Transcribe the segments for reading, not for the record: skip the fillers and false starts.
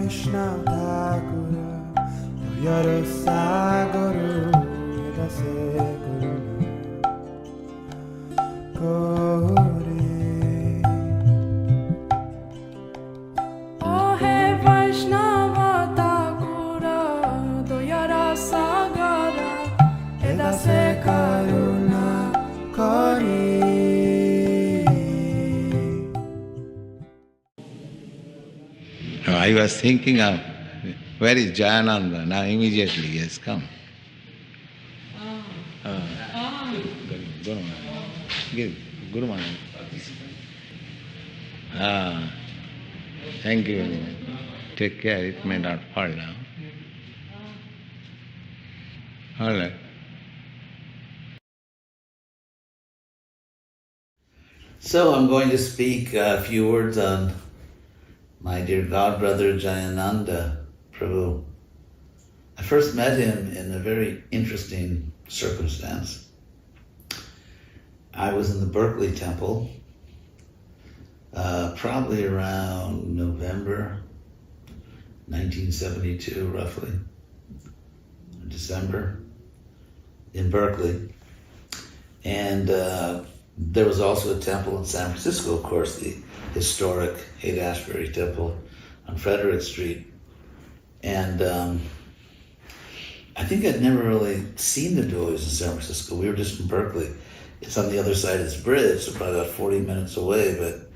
Vaishnava Thakura Yara Saguru Edase Guru O He Vaishnava Thakura Doyara Sagara Edase Karuna Kori. I was thinking of where is Jayananda? Now immediately he has come. Guru Maharaj. Guru Maharaj. Thank you very much. Take care, it may not fall down. All right. So I'm going to speak a few words on my dear godbrother Jayananda Prabhu. I first met him in a very interesting circumstance. I was in the Berkeley Temple, probably around November 1972, roughly, December, in Berkeley. And there was also a temple in San Francisco, of course, the historic Haight-Ashbury Temple on Frederick Street. And I think I'd never really seen the devotees in San Francisco. We were just in Berkeley. It's on the other side of this bridge, so probably about 40 minutes away, but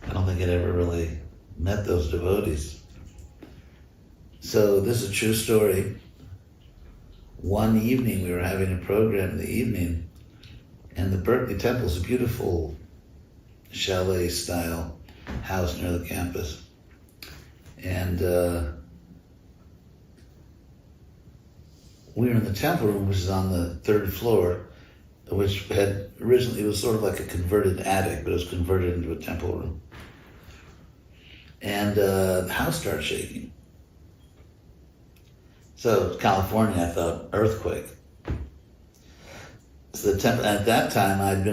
I don't think I'd ever really met those devotees. So this is a true story. One evening, we were having a program in the evening, and the Berkeley Temple is a beautiful chalet-style house near the campus. And we were in the temple room, which is on the third floor, which had originally, it was sort of like a converted attic, but it was converted into a temple room. And the house started shaking. So California, I thought, earthquake. So the temple, at that time, I had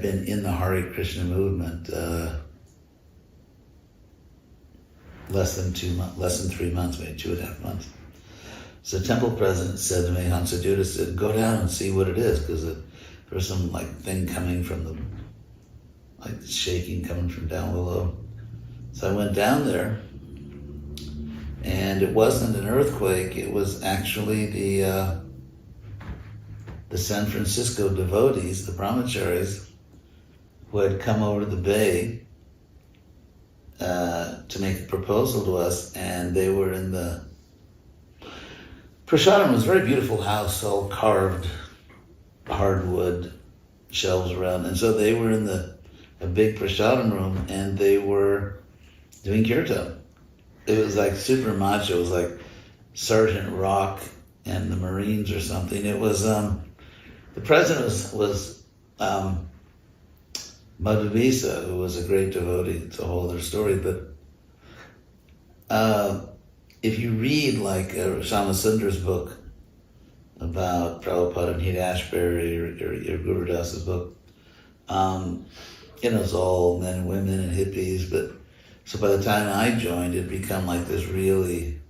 been in the Hare Krishna movement less than 3 months, maybe 2.5 months. So the temple president said to me, Hansarupa said, go down and see what it is, because there was some thing coming from the, shaking coming from down below. So I went down there, and it wasn't an earthquake, it was actually the San Francisco devotees, the brahmacharis, who had come over to the bay to make a proposal to us, and they were in the prasadam. It was a very beautiful house, all carved hardwood, shelves around, and so they were in a big prasadam room, and they were doing kirtan. It was super macho. It was like Sergeant Rock and the Marines or something. It was the president was Madhuvisa, who was a great devotee. It's a whole other story. But if you read Shamasundar's book about Prabhupada and Haight-Ashbury or Guru Das's book, it's all men and women and hippies. But so by the time I joined, it become this really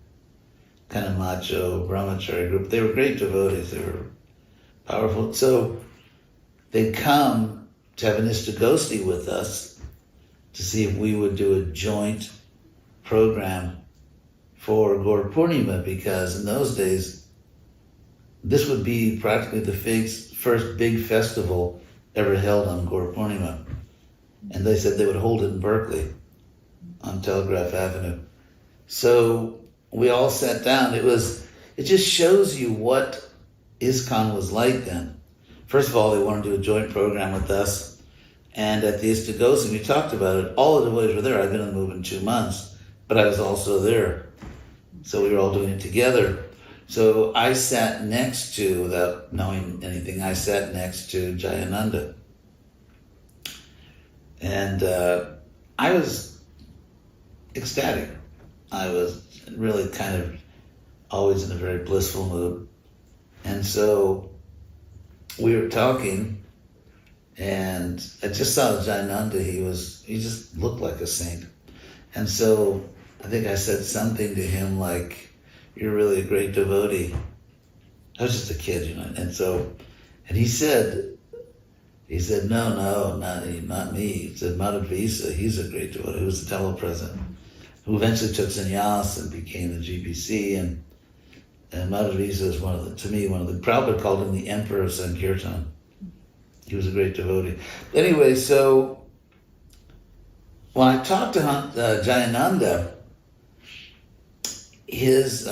kind of macho brahmachari group. They were great devotees. They were powerful. So they'd come to have an ISKCON with us to see if we would do a joint program for Gaur Purnima, because in those days, this would be practically the first big festival ever held on Gaur Purnima. And they said they would hold it in Berkeley on Telegraph Avenue. So we all sat down. It just shows you what ISKCON was like then. First of all, they wanted to do a joint program with us. And at the ISKCON, we talked about it. All the devotees were there. I'd been in the movement 2 months, but I was also there. So we were all doing it together. So I sat next to, without knowing anything, I sat next to Jayananda. And I was ecstatic. I was really kind of always in a very blissful mood. And so we were talking, and I just saw Jayananda. He just looked like a saint. And so I think I said something to him like, "You're really a great devotee." I was just a kid, and he said, no, not me. He said, Madhavisa, he's a great devotee. He was the temple president, who eventually took sannyas and became the GPC, and Madhavisa is to me, one of the, Prabhupada called him the Emperor of Sankirtan. He was a great devotee. Anyway, so when I talked to Jayananda, his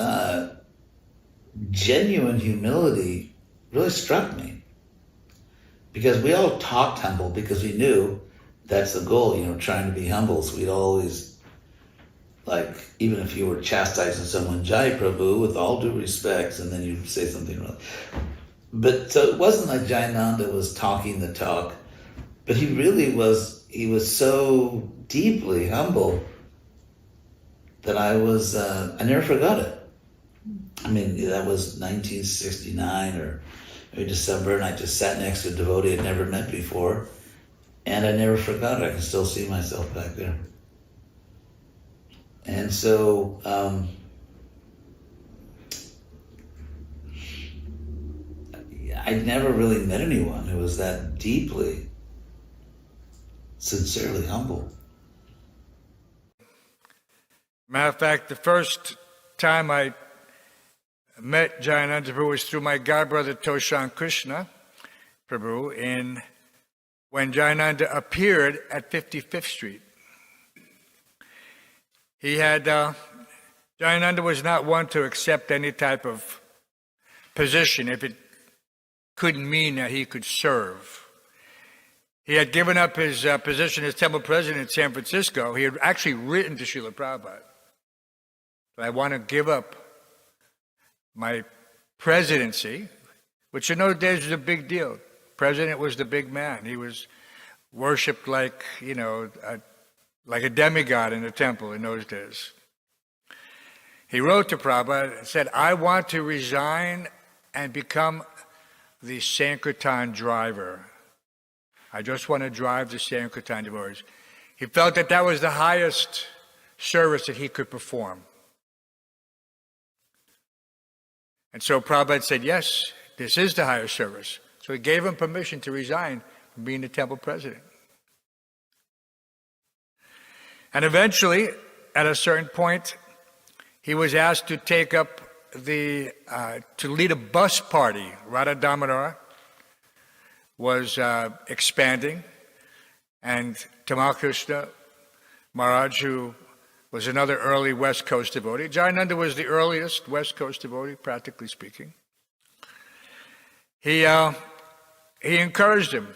genuine humility really struck me. Because we all talked humble because we knew that's the goal, trying to be humble. So we'd always, even if you were chastising someone, Jai Prabhu, with all due respects, and then you'd say something wrong. But so it wasn't like Jayananda was talking the talk, but he was so deeply humble that I never forgot it. I mean, that was 1969 or maybe December, and I just sat next to a devotee I'd never met before, and I never forgot it. I can still see myself back there. And so, I'd never really met anyone who was that deeply, sincerely humble. Matter of fact, the first time I met Jayananda Prabhu was through my godbrother Toshan Krishna Prabhu when Jayananda appeared at 55th Street. Jayananda was not one to accept any type of position if it couldn't mean that he could serve. He had given up his position as temple president in San Francisco. He had actually written to Srila Prabhupada, "I want to give up my presidency," which in those days was a big deal. President was the big man. He was worshipped like a demigod in the temple in those days. He wrote to Prabhupada and said, "I want to resign and become the Sankirtan driver. I just want to drive the Sankirtan devotees." He felt that was the highest service that he could perform. And so Prabhupada said, "Yes, this is the highest service." So he gave him permission to resign from being the temple president. And eventually, at a certain point, he was asked to take up to lead a bus party. Radha Damodar was expanding, and Tamal Krishna Maharaj, who was another early West Coast devotee. Jayananda was the earliest West Coast devotee, practically speaking. He encouraged him.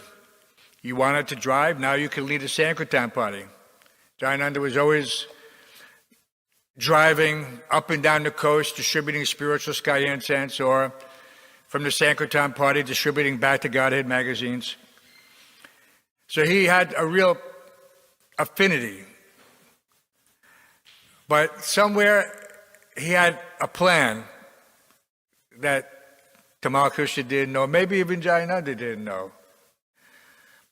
You wanted to drive, now you can lead a Sankirtan party. Jayananda was always driving up and down the coast, distributing spiritual sky incense, or from the Sankirtan party, distributing Back to Godhead magazines. So he had a real affinity. But somewhere he had a plan that Tamal Krishna didn't know, maybe even Jayananda didn't know.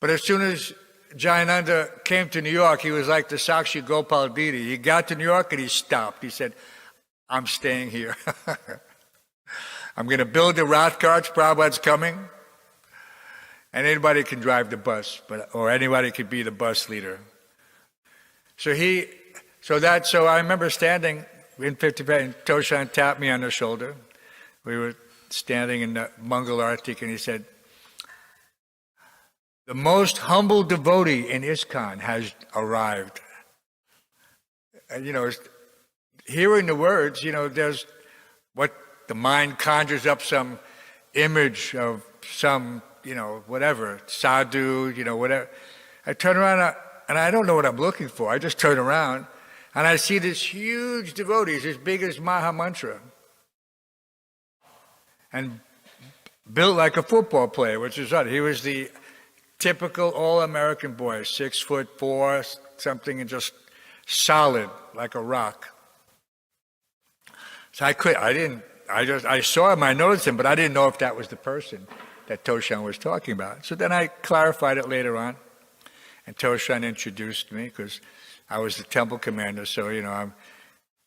But as soon as Jayananda came to New York, he was like the Sakshi Gopal Didi. He got to New York and he stopped. He said, "I'm staying here. I'm going to build the Rath carts. Prabhupada's coming. And anybody can drive the bus, or anybody could be the bus leader." So I remember standing in 55, and Toshan tapped me on the shoulder. We were standing in the Mangal Artik, and he said, "The most humble devotee in ISKCON has arrived." And, hearing the words, there's what the mind conjures up, some image of some, whatever, sadhu, whatever. I turn around and I don't know what I'm looking for. I just turn around and I see this huge devotees, as big as Maha Mantra, and built like a football player, which is odd. He was the typical all-American boy, 6'4", something, and just solid like a rock. So I saw him, I noticed him, but I didn't know if that was the person that Toshan was talking about. So then I clarified it later on, and Toshan introduced me because I was the temple commander. So,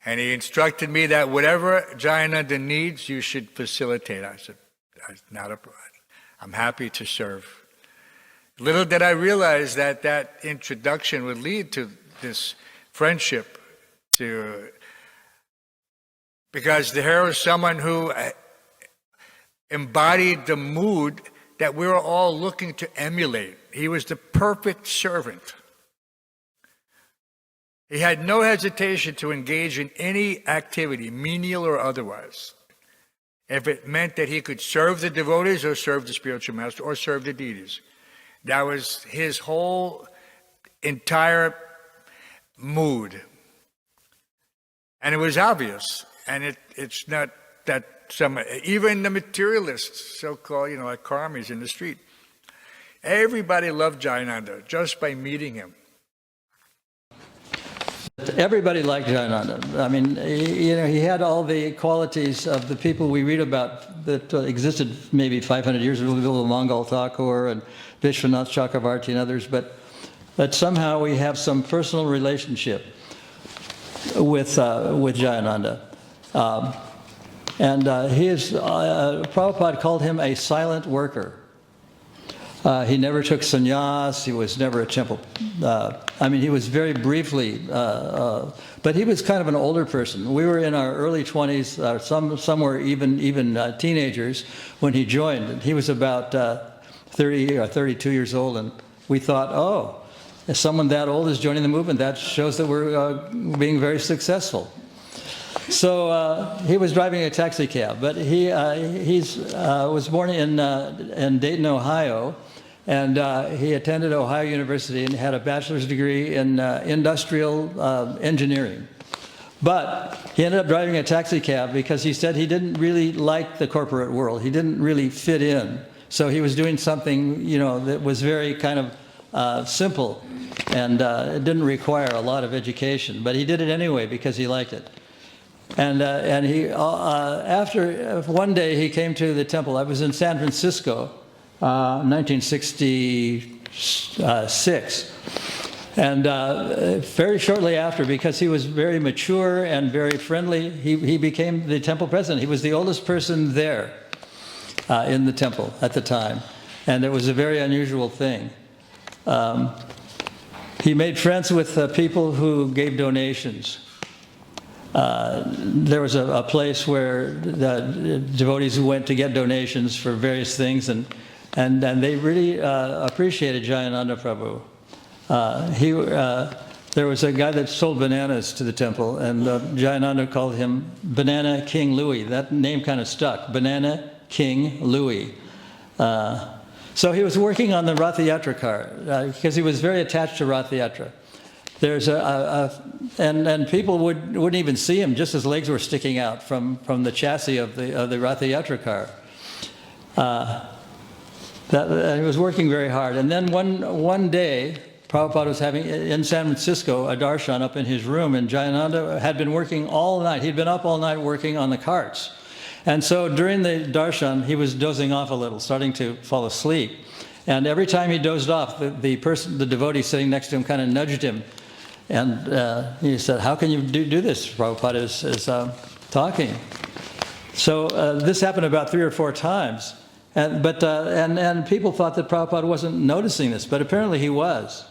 And he instructed me that whatever Jayananda needs, you should facilitate. I said, I'm happy to serve. Little did I realize that that introduction would lead to this friendship, because the hero is someone who embodied the mood that we were all looking to emulate. He was the perfect servant. He had no hesitation to engage in any activity, menial or otherwise, if it meant that he could serve the devotees or serve the spiritual master or serve the deities. That was his whole entire mood. And it was obvious. And it's not that even the materialists, so-called, like karmis in the street, everybody loved Jayananda just by meeting him. Everybody liked Jayananda. I mean, he had all the qualities of the people we read about that existed maybe 500 years ago, Mongol Thakur and Vishwanath Chakravarti and others, but somehow we have some personal relationship with Jayananda. Prabhupada called him a silent worker. He never took sannyas. He was never a temple. He was very briefly, but he was kind of an older person. We were in our early 20s, some were even teenagers when he joined. He was about 30 or 32 years old, and we thought, oh, if someone that old is joining the movement, that shows that we're being very successful. So he was driving a taxi cab, but he was born in Dayton, Ohio, and he attended Ohio University and had a bachelor's degree in industrial engineering. But he ended up driving a taxi cab because he said he didn't really like the corporate world. He didn't really fit in. So he was doing something, that was very kind of simple, and it didn't require a lot of education. But he did it anyway because he liked it. And he after one day he came to the temple. I was in San Francisco, 1966, and very shortly after, because he was very mature and very friendly, he became the temple president. He was the oldest person there in the temple at the time, and it was a very unusual thing. He made friends with people who gave donations. There was a place where the devotees who went to get donations for various things, and they really appreciated Jayananda Prabhu. There was a guy that sold bananas to the temple, and Jayananda called him Banana King Louis. That name kind of stuck, Banana King Louis. So he was working on the Rath Yatra car because he was very attached to Rath Yatra. There's and people wouldn't even see him, just his legs were sticking out from the chassis of the Rath Yatra car. And he was working very hard. And then one day, Prabhupada was having in San Francisco a darshan up in his room, and Jayananda had been working all night. He'd been up all night working on the carts. And so during the darshan, he was dozing off a little, starting to fall asleep. And every time he dozed off, the devotee sitting next to him kind of nudged him. And he said, how can you do this? Prabhupada is talking. So this happened about 3 or 4 times. And people thought that Prabhupada wasn't noticing this, but apparently he was.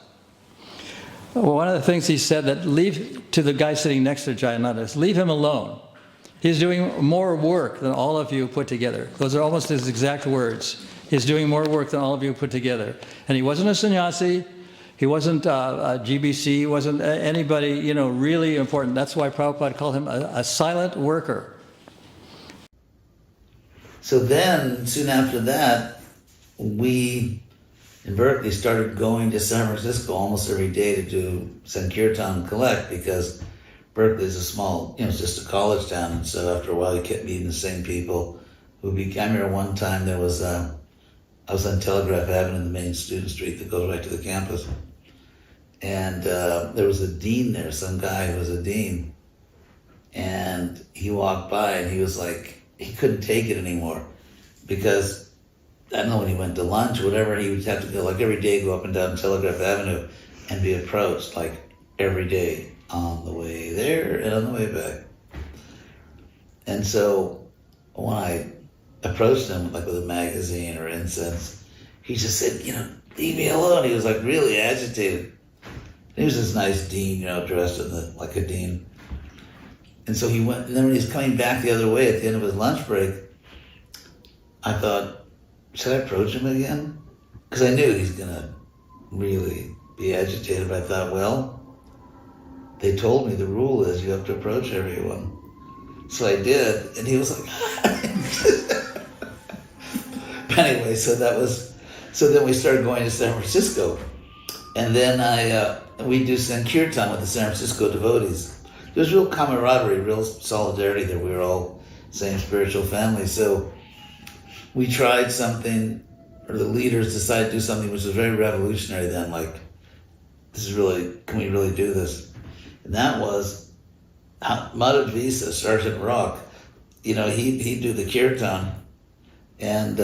One of the things he said that leave to the guy sitting next to Jayananda is leave him alone. He's doing more work than all of you put together. Those are almost his exact words. He's doing more work than all of you put together. And he wasn't a sannyasi. He wasn't a GBC. He wasn't anybody, really important. That's why Prabhupada called him a silent worker. So then, soon after that, we in Berkeley started going to San Francisco almost every day to do Sankirtan collect, because Berkeley is a small, it's just a college town, and so after a while you kept meeting the same people who became. I remember one time I was on Telegraph Avenue in the main student street that goes right to the campus, and there was a dean there, some guy who was a dean, and he walked by and he was like, he couldn't take it anymore, because I don't know, when he went to lunch or whatever, he would have to go, like every day, go up and down Telegraph Avenue and be approached like every day. on the way there and on the way back. And so when I approached him like with a magazine or incense, he just said, leave me alone. He was like really agitated. He was this nice dean, dressed in like a dean. And so he went, and then when he was coming back the other way at the end of his lunch break, I thought, should I approach him again? Because I knew he's going to really be agitated. But I thought, well, they told me the rule is you have to approach everyone. So I did, and he was like, anyway, so then we started going to San Francisco. And then we do Sankirtan with the San Francisco devotees. There's real camaraderie, real solidarity there. We were all same spiritual family. So we tried something, or the leaders decided to do something which was very revolutionary then, like, can we really do this? And that was Madhav Visa, Sergeant Rock. He'd do the kirtan, and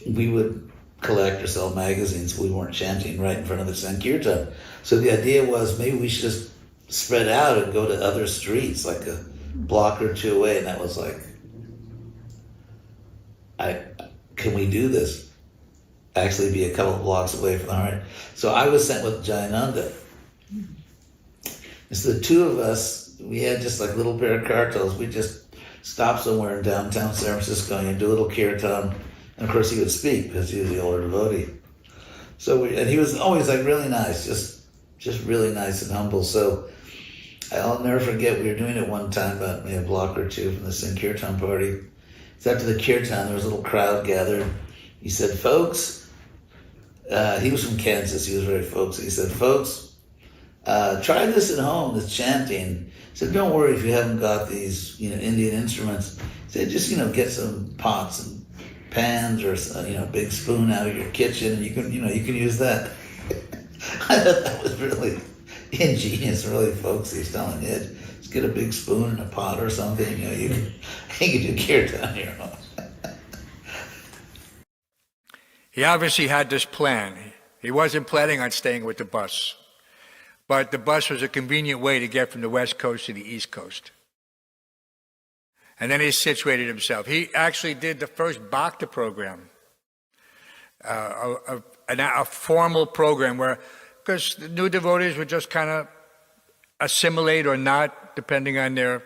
we would collect or sell magazines. We weren't chanting right in front of the Sankirtan. So the idea was maybe we should just spread out and go to other streets, like a block or two away. And that was like, can we do this? Actually be a couple of blocks away from the heart. So I was sent with Jayananda. And so the two of us, we had just like little pair of cartels. We just stop somewhere in downtown San Francisco and do a little kirtan. And of course he would speak because he was the older devotee. And he was always like really nice, just really nice and humble. So I'll never forget, we were doing it one time, about maybe a block or two from the Sankirtan party. So after the kirtan, there was a little crowd gathered. He said, folks, he was from Kansas, he was very folksy. He said, folks, try this at home, this chanting. He said, don't worry if you haven't got these, Indian instruments. He said, just, get some pots and pans or, a big spoon out of your kitchen, and you can use that. I thought that was really ingenious, really folksy, telling it. Just get a big spoon and a pot or something, you can do kirtan here. He obviously had this plan. He wasn't planning on staying with the bus, but the bus was a convenient way to get from the West Coast to the East Coast. And then he situated himself. He actually did the first Bhakta program, a formal program where, because the new devotees would just kind of assimilate or not, depending on their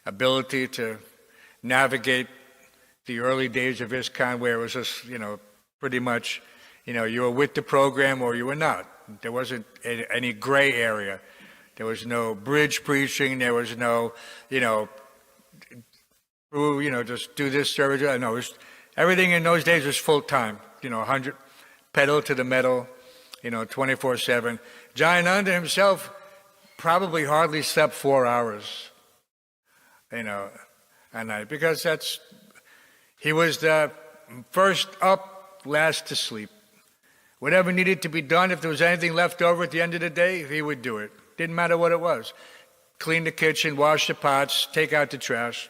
ability to navigate the early days of ISKCON, where it was just, pretty much, you were with the program or you were not. There wasn't any gray area. There was no bridge preaching. There was no, just do this service. No, everything in those days was full time. 100 pedal to the metal, 24/7. Jayananda himself probably hardly slept 4 hours, a night, because he was the first up, last to sleep. Whatever needed to be done, if there was anything left over at the end of the day, he would do it. Didn't matter what it was. Clean the kitchen, wash the pots, take out the trash.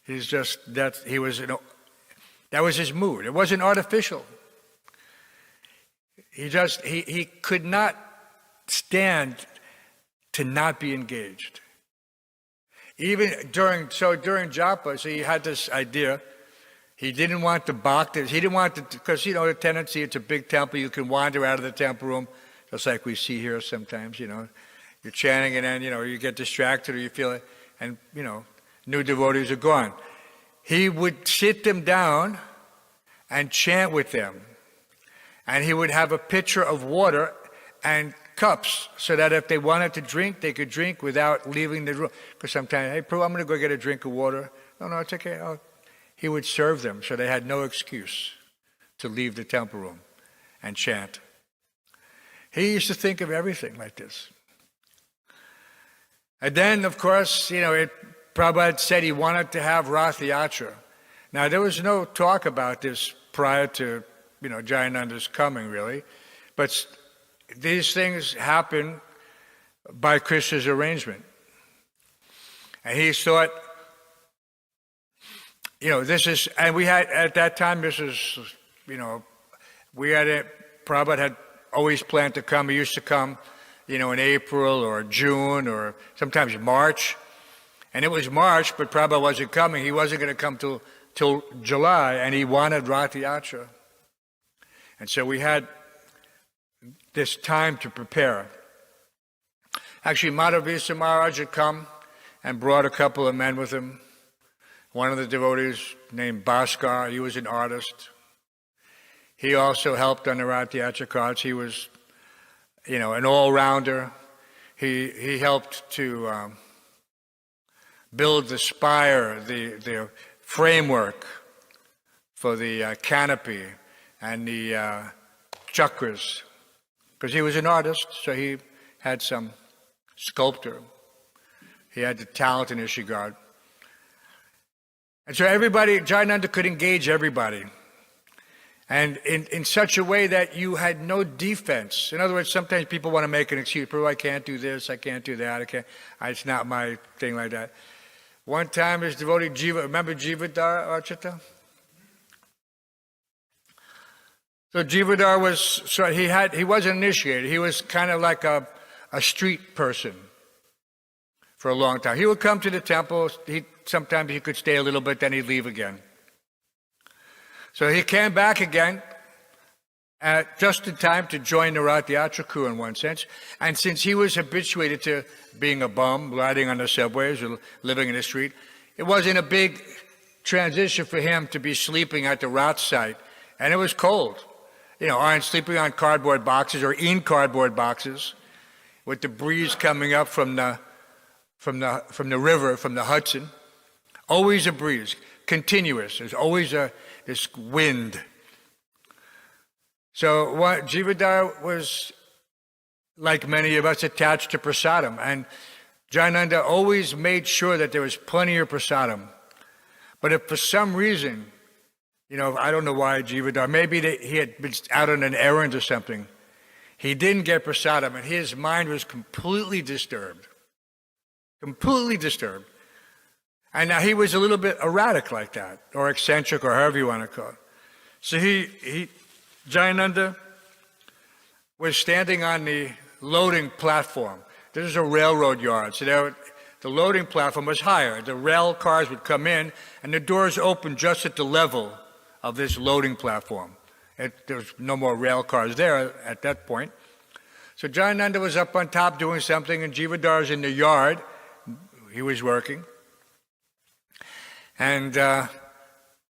That was his mood. It wasn't artificial. He could not stand to not be engaged. Even during japa, so he had this idea. He didn't want the bhaktas. He didn't want because the tendency, it's a big temple. You can wander out of the temple room, just like we see here sometimes. You're chanting, and then you get distracted or you feel it, and new devotees are gone. He would sit them down and chant with them, and he would have a pitcher of water and cups, so that if they wanted to drink, they could drink without leaving the room. Because sometimes, hey, Prabhu, I'm going to go get a drink of water. No, it's okay. He would serve them, so they had no excuse to leave the temple room and chant. He used to think of everything like this. And then, of course, Prabhu had said he wanted to have Rath Yatra. Now, there was no talk about this prior to, Jayananda's coming, really. But these things happen by Krishna's arrangement. And he thought, and we had, at that time, Prabhupada had always planned to come. He used to come, in April or June or sometimes March. And it was March, but Prabhupada wasn't coming. He wasn't going to come till July, and he wanted Rath Yatra. And so we had this time to prepare. Actually, Madhavisa Maharaj had come and brought a couple of men with him. One of the devotees named Bhaskar, he was an artist. He also helped on the Rath Yatra cards. He was, an all-rounder. He helped to build the spire, the framework for the canopy and the chakras, because he was an artist, so he had some sculptor. He had the talent in his regard. And so everybody, Jayananda could engage everybody. And in such a way that you had no defense. In other words, sometimes people want to make an excuse. I can't do this, I can't do that, it's not my thing like that. One time his devotee Jiva, remember Jivadar Archita? So Jivadar he wasn't initiated. He was kind of like a street person for a long time. He would come to the temple, sometimes he could stay a little bit, then he'd leave again. So he came back again just in time to join the Rath Yatra crew in one sense. And since he was habituated to being a bum, riding on the subways or living in the street, it wasn't a big transition for him to be sleeping at the Rath site. And it was cold. Sleeping on cardboard boxes or in cardboard boxes with the breeze coming up from the river, from the Hudson. Always a breeze, continuous. There's always this wind. So Jivadar was, like many of us, attached to prasadam. And Jayananda always made sure that there was plenty of prasadam. But if for some reason, I don't know why Jivadar, maybe he had been out on an errand or something, he didn't get prasadam, and his mind was completely disturbed. Completely disturbed. And now he was a little bit erratic like that, or eccentric, or however you want to call it. So Jayananda was standing on the loading platform. This is a railroad yard, so the loading platform was higher. The rail cars would come in, and the doors opened just at the level of this loading platform. There was no more rail cars there at that point. So Jayananda was up on top doing something, and Jivadar's in the yard. He was working. And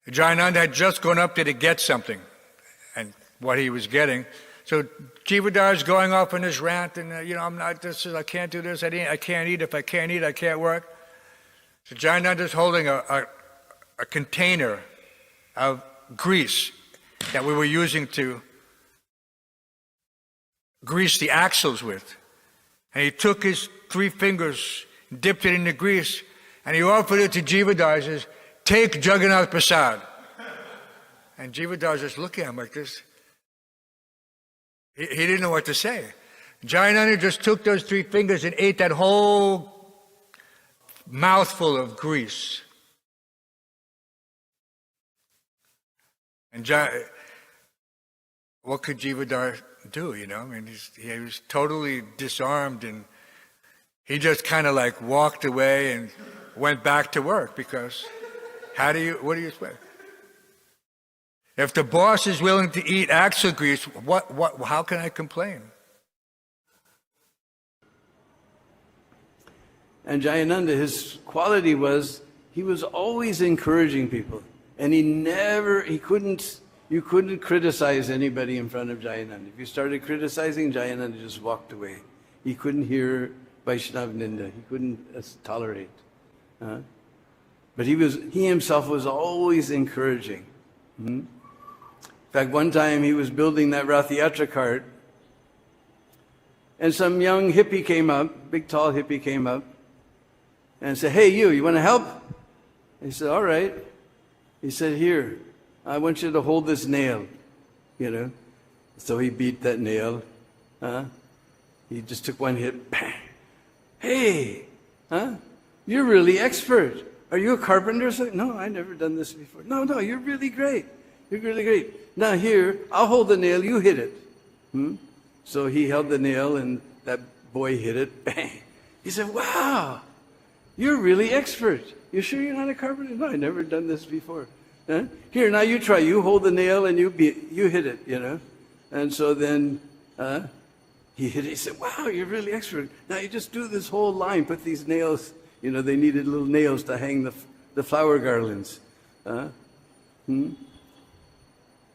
Jayananda had just gone up there to get something, and what he was getting. So Jivadar is going off on his rant, and I'm not this. I can't do this. I can't eat. If I can't eat, I can't work. So Jayananda is holding a container of grease that we were using to grease the axles with, and he took his 3 fingers, dipped it in the grease, and he offered it to Jivadar. He says, "Take Jagannath Prasad." And Jivadar was just looking at him like this. He didn't know what to say. Jayananda just took those 3 fingers and ate that whole mouthful of grease. And what could Jivadar do, he was totally disarmed, and he just kind of like walked away and went back to work, because what do you expect? If the boss is willing to eat axle grease, how can I complain? And Jayananda, his quality was, he was always encouraging people. And you couldn't criticize anybody in front of Jayananda. If you started criticizing, Jayananda just walked away. He couldn't hear Vaishnav Ninda. He couldn't tolerate. But he himself was always encouraging. In fact, one time he was building that Rath Yatra cart, and some young hippie came up, big tall hippie came up, and said, "Hey, you want to help?" He said, "All right." He said, "Here, I want you to hold this nail," So he beat that nail. He just took one hit, bang. "Hey, you're really expert. Are you a carpenter?" So, "No, I've never done this before." No, you're really great. You're really great. Now here, I'll hold the nail, you hit it. So he held the nail, and that boy hit it, bang. He said, wow, you're really expert. You sure you're not a carpenter? No, I've never done this before. Huh? Here, now you try. You hold the nail and you hit it, you know. And so then he hit it. He said, wow, you're really expert. Now you just do this whole line, put these nails, you know, they needed little nails to hang the flower garlands. And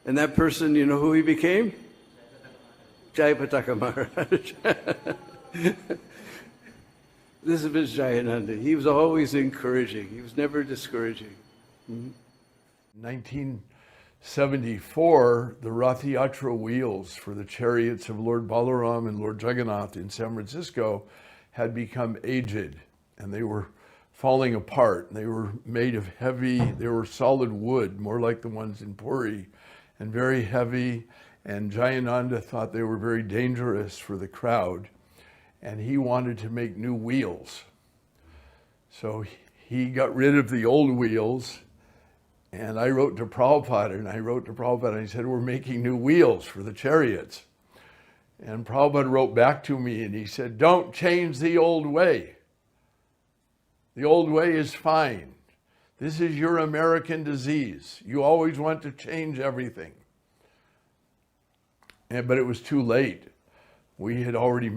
that person, you know who he became? Jayapataka Maharaj. This is Jayananda. He was always encouraging. He was never discouraging. 1974, the Rath Yatra wheels for the chariots of Lord Balaram and Lord Jagannath in San Francisco had become aged, and they were falling apart. They were made of heavy, they were solid wood, more like the ones in Puri, and very heavy. And Jayananda thought they were very dangerous for the crowd, and he wanted to make new wheels. So he got rid of the old wheels, and I wrote to Prabhupada, and he said, we're making new wheels for the chariots. And Prabhupada wrote back to me, and he said, don't change the old way. The old way is fine. This is your American disease. You always want to change everything. But it was too late. We had already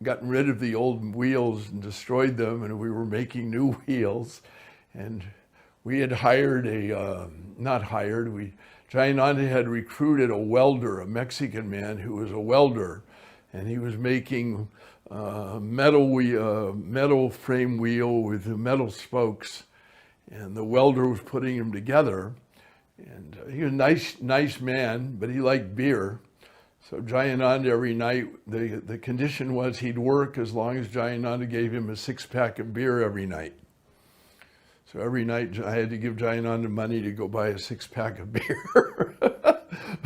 gotten rid of the old wheels and destroyed them, and we were making new wheels. And we had hired Jayananda had recruited a welder, a Mexican man who was a welder, and he was making metal frame wheel with metal spokes, and the welder was putting them together. And he was a nice man, but he liked beer. So Jayananda every night, the condition was he'd work as long as Jayananda gave him a 6-pack of beer every night. So every night I had to give Jayananda money to go buy a 6-pack of beer.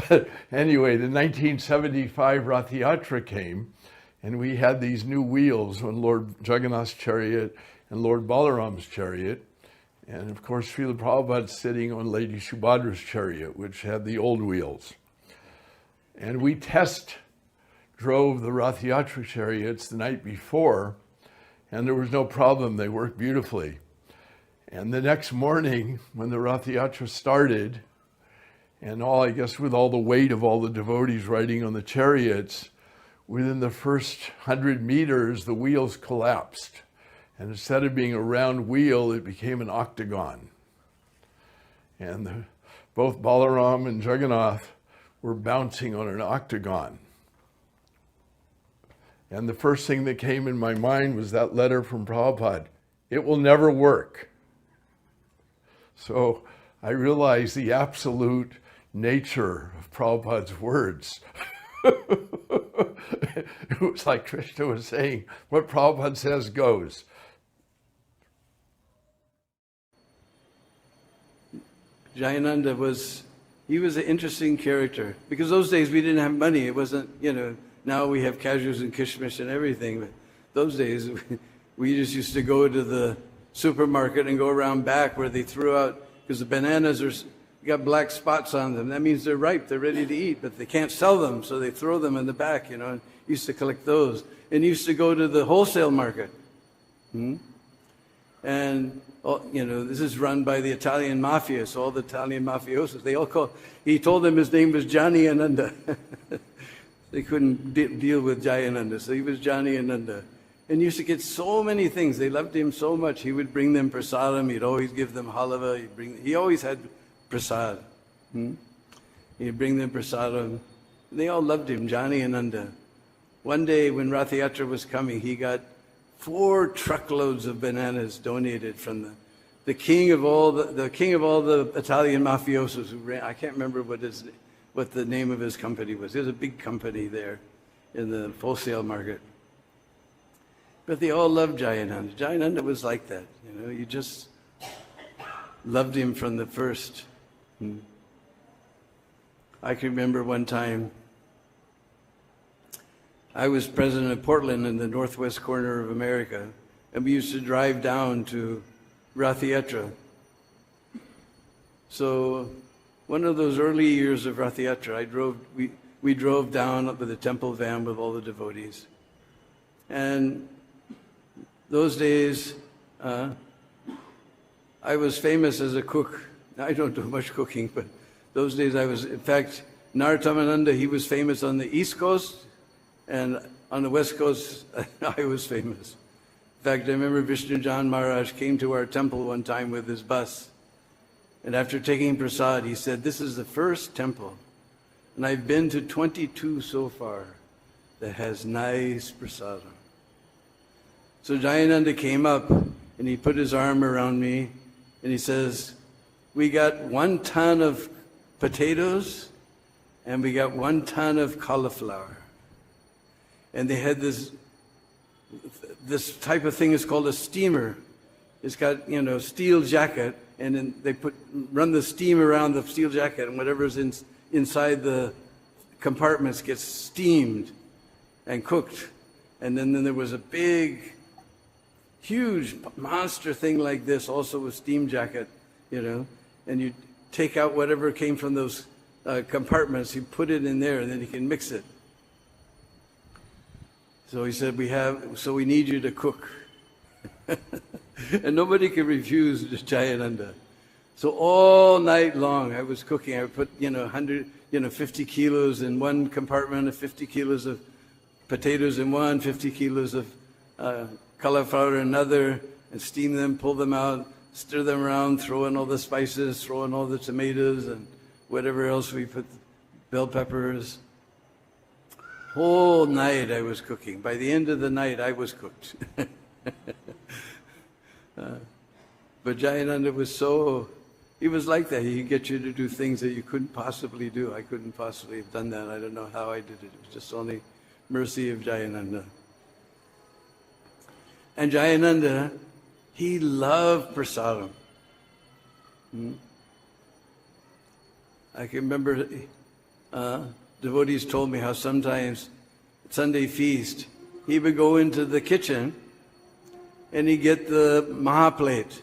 But anyway, the 1975 Rath Yatra came, and we had these new wheels on Lord Jagannath's chariot and Lord Balaram's chariot. And of course, Srila Prabhupada's sitting on Lady Subhadra's chariot, which had the old wheels. And we test drove the Rath Yatra chariots the night before, and there was no problem. They worked beautifully. And the next morning, when the Rath Yatra started, and I guess with all the weight of all the devotees riding on the chariots, within the first 100 meters, the wheels collapsed. And instead of being a round wheel, it became an octagon. And both Balaram and Jagannath were bouncing on an octagon. And the first thing that came in my mind was that letter from Prabhupada. It will never work. So I realized the absolute nature of Prabhupada's words. It was like Krishna was saying, what Prabhupada says goes. Jayananda he was an interesting character, because those days we didn't have money. It wasn't, now we have cashews and kishmish and everything, but those days we just used to go to the supermarket and go around back where they threw out, because the bananas got black spots on them. That means they're ripe, they're ready to eat, but they can't sell them, so they throw them in the back, and used to collect those. And used to go to the wholesale market. And this is run by the Italian mafia, so all the Italian mafiosos, he told them his name was Jayananda. They couldn't deal with Jayananda, so he was Jayananda. And used to get so many things. They loved him so much. He would bring them prasadam, he'd always give them halava, he always had prasad. He'd bring them prasadam. They all loved him, Jayananda. One day when Rath Yatra was coming, he got 4 truckloads of bananas donated from the king of all the Italian mafiosos who ran. I can't remember what the name of his company was. There's a big company there in the wholesale market. But they all loved Jayananda. Jayananda was like that. You just loved him from the first. I can remember one time I was president of Portland in the northwest corner of America, and we used to drive down to Rath Yatra. So one of those early years of Rath Yatra, we drove down with a temple van with all the devotees. And those days, I was famous as a cook. I don't do much cooking, but those days I was, in fact, Narottam, he was famous on the East Coast, and on the West Coast, I was famous. In fact, I remember Vishnu Jan Maharaj came to our temple one time with his bus, and after taking prasad, he said, "This is the first temple, and I've been to 22 so far, that has nice prasadam." So Jayananda came up, and he put his arm around me, and he says, "We got 1 ton of potatoes, and we got 1 ton of cauliflower." And they had this type of thing is called a steamer. It's got, steel jacket, and then they run the steam around the steel jacket, and whatever's inside the compartments gets steamed and cooked. And then there was a big, huge monster thing like this, also with steam jacket, and you take out whatever came from those compartments, you put it in there, and then you can mix it. So he said, we need you to cook. And nobody could refuse Jayananda. So all night long I was cooking. I would put, 50 kilos in one compartment, and 50 kilos of potatoes in one, 50 kilos of cauliflower in another, and steam them, pull them out, stir them around, throw in all the spices, throw in all the tomatoes and whatever else we put, bell peppers. Whole night I was cooking. By the end of the night, I was cooked. But Jayananda was he was like that. He could get you to do things that you couldn't possibly do. I couldn't possibly have done that. I don't know how I did it. It was just only mercy of Jayananda. And Jayananda, he loved prasadam. I can remember devotees told me how sometimes Sunday feast, he would go into the kitchen and he'd get the mahaplate.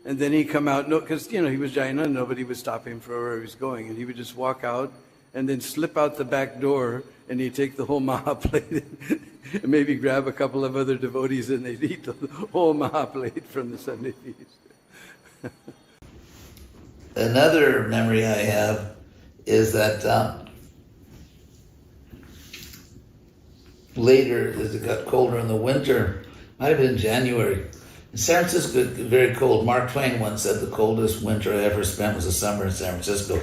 And then he'd come out, because, he was Jayananda, nobody would stop him for where he was going. And he would just walk out and then slip out the back door, and he'd take the whole mahaplate and maybe grab a couple of other devotees, and they'd eat the whole mahaplate from the Sunday feast. Another memory I have is that later, as it got colder in the winter, might have been January, in San Francisco, very cold. Mark Twain once said the coldest winter I ever spent was the summer in San Francisco.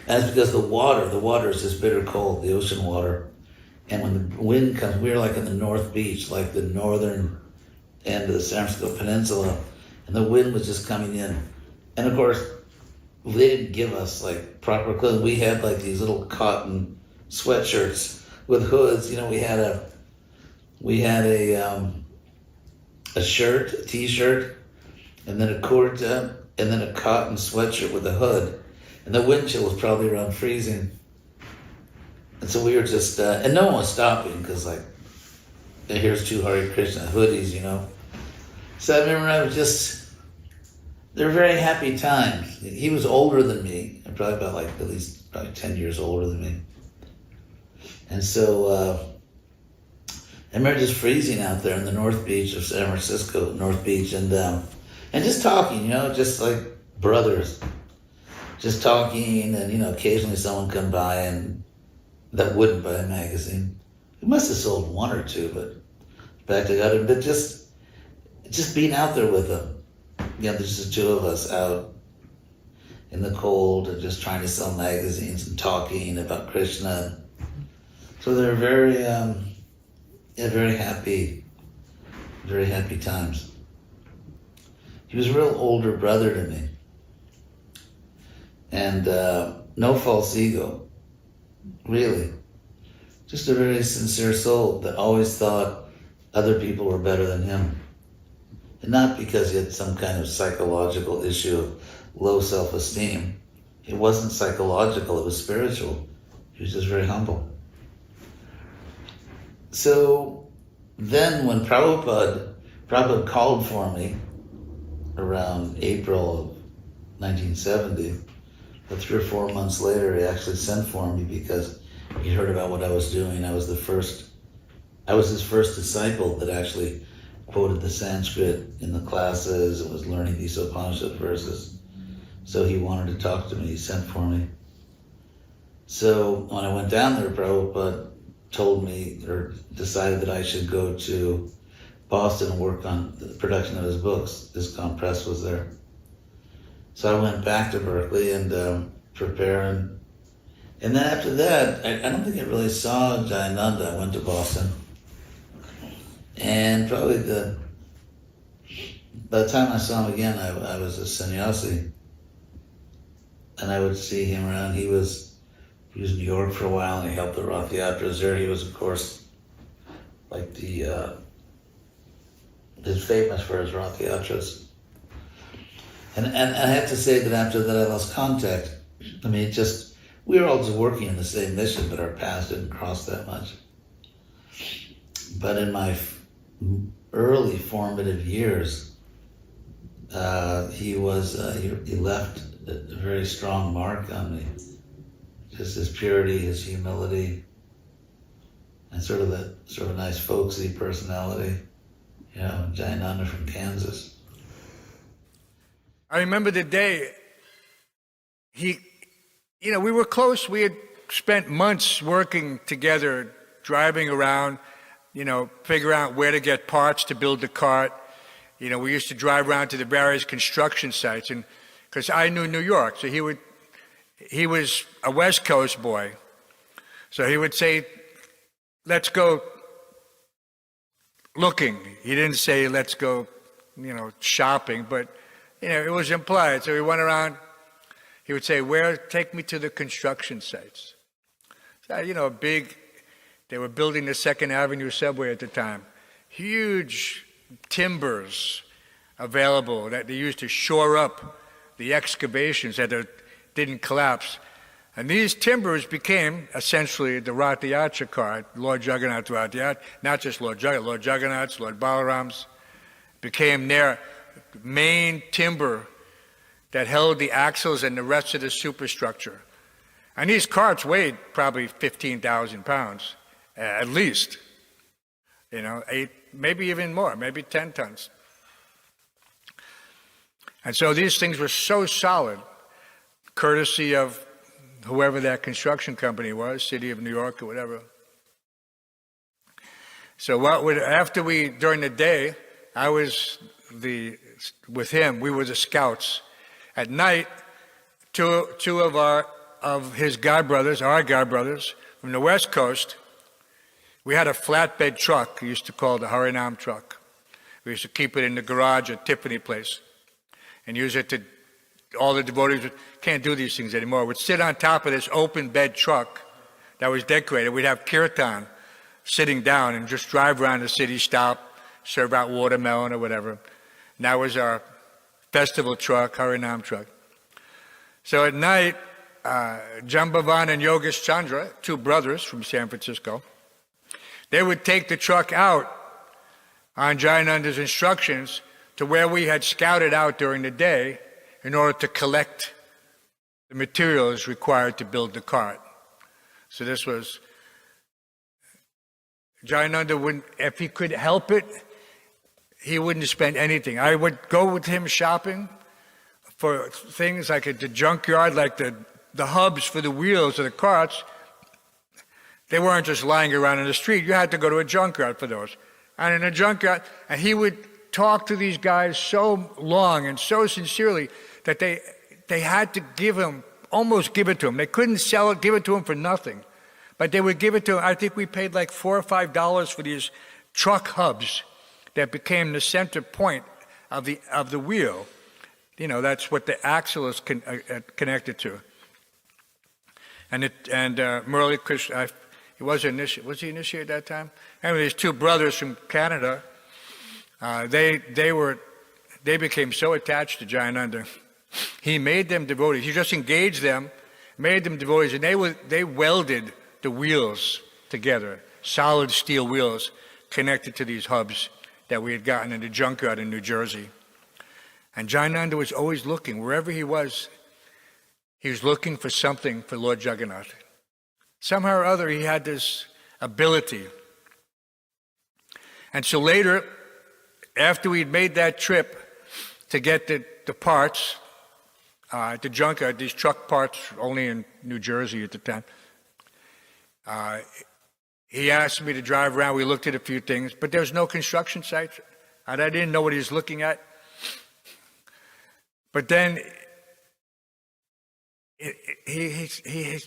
And it's because the water is just bitter cold, the ocean water. And when the wind comes, we were like in the North Beach, like the northern end of the San Francisco Peninsula, and the wind was just coming in. And of course, they didn't give us like proper clothes. We had like these little cotton sweatshirts with hoods. We had a shirt, a t-shirt, and then a kurta, and then a cotton sweatshirt with a hood. And the wind chill was probably around freezing. And so we were just, and no one was stopping, because here's two Hare Krishna hoodies, So I remember they were very happy times. He was older than me, probably about at least 10 years older than me. And so I remember just freezing out there in the North Beach of San Francisco, North Beach, and just talking, just like brothers, just talking, and occasionally someone come by and that wouldn't buy a magazine. He must have sold one or two, but in fact I got him. But just being out there with them. There's just the two of us out in the cold and just trying to sell magazines and talking about Krishna. So they're very happy times. He was a real older brother to me. And no false ego, really. Just a very sincere soul that always thought other people were better than him. And not because he had some kind of psychological issue of low self-esteem. It wasn't psychological, it was spiritual. He was just very humble. So then when Prabhupada called for me around April of 1970, but 3 or 4 months later he actually sent for me because he heard about what I was doing. I was the first I was his first disciple that actually quoted the Sanskrit in the classes and was learning these Upanishad verses. So he wanted to talk to me, he sent for me. So when I went down there, Prabhupada told me, or decided that I should go to Boston and work on the production of his books. ISKCON Press was there. So I went back to Berkeley and prepare. And then after that, I don't think I really saw Jayananda. I went to Boston. And probably by the time I saw him again, I was a sannyasi. And I would see him around. He was in New York for a while, and he helped the Rath Yatras there. He was, of course, like he's famous for his Rath Yatras. And I have to say that after that I lost contact. I mean, we were all just working in the same mission, but our paths didn't cross that much. But in my early formative years, he left a very strong mark on me. Just his purity, his humility, and sort of a nice folksy personality. You know, Jayananda from Kansas. I remember the day we were close. We had spent months working together, driving around, figuring out where to get parts to build the cart. We used to drive around to the various construction sites, and because I knew New York, so he was a West Coast boy. So he would say, let's go looking. He didn't say, let's go, shopping, but, it was implied. So he went around, he would say, take me to the construction sites. So, they were building the 2nd Avenue subway at the time. Huge timbers available that they used to shore up the excavations that didn't collapse. And these timbers became essentially the Rath Yatra cart, Lord Jagannath's Rath Yatra, not just Lord Jagannath's, Lord Balaram's, became their main timber that held the axles and the rest of the superstructure. And these carts weighed probably 15,000 pounds, at least. 8, maybe even more, maybe 10 tons. And so these things were so solid, courtesy of whoever that construction company was, City of New York or whatever. So during the day, I was with him, we were the scouts. At night, two of his godbrothers, our godbrothers, from the West Coast, we had a flatbed truck, we used to call it the Harinam truck. We used to keep it in the garage at Tiffany Place and use it all the devotees can't do these things anymore, would sit on top of this open bed truck that was decorated. We'd have kirtan sitting down and just drive around the city, stop, serve out watermelon or whatever. And that was our festival truck, Harinam truck. So at night, Jambavan and Yogesh Chandra, 2 brothers from San Francisco, they would take the truck out on Jayananda's instructions to where we had scouted out during the day in order to collect the materials required to build the cart. So this was, Jayananda wouldn't, if he could help it, he wouldn't spend anything. I would go with him shopping for things like at the junkyard, like the hubs for the wheels of the carts. They weren't just lying around in the street. You had to go to a junkyard for those. And in a junkyard, and he would talk to these guys so long and so sincerely that they had to almost give it to him. They couldn't sell it, give it to him for nothing. But they would give it to him. I think we paid like $4 or $5 for these truck hubs that became the center point of the wheel. That's what the axle is connected to. And Murali Krishna, was he initiated at that time? Anyway, these 2 brothers from Canada, they became so attached to Jayananda. He made them devotees. He just engaged them, made them devotees, and they welded the wheels together, solid steel wheels connected to these hubs that we had gotten in the junkyard in New Jersey. And Jayananda was always looking, wherever he was looking for something for Lord Jagannath. Somehow or other, he had this ability And so later, after we'd made that trip to get the parts, at the junkyard, these truck parts only in New Jersey at the time, he asked me to drive around. We looked at a few things, but there was no construction sites, and I didn't know what he was looking at. But then he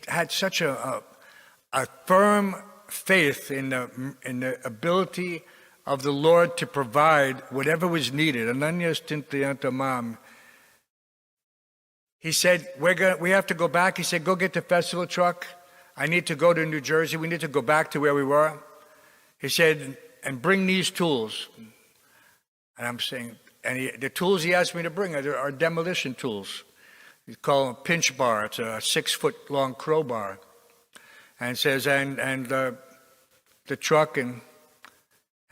had such a firm faith in the ability of the Lord to provide whatever was needed. Ananya stintayanta mam. He said, we have to go back. He said, go get the festival truck. I need to go to New Jersey. We need to go back to where we were. He said, and bring these tools. And I'm saying, the tools he asked me to bring are demolition tools. We call them pinch bar. It's a 6-foot long crowbar. And says, and the truck, and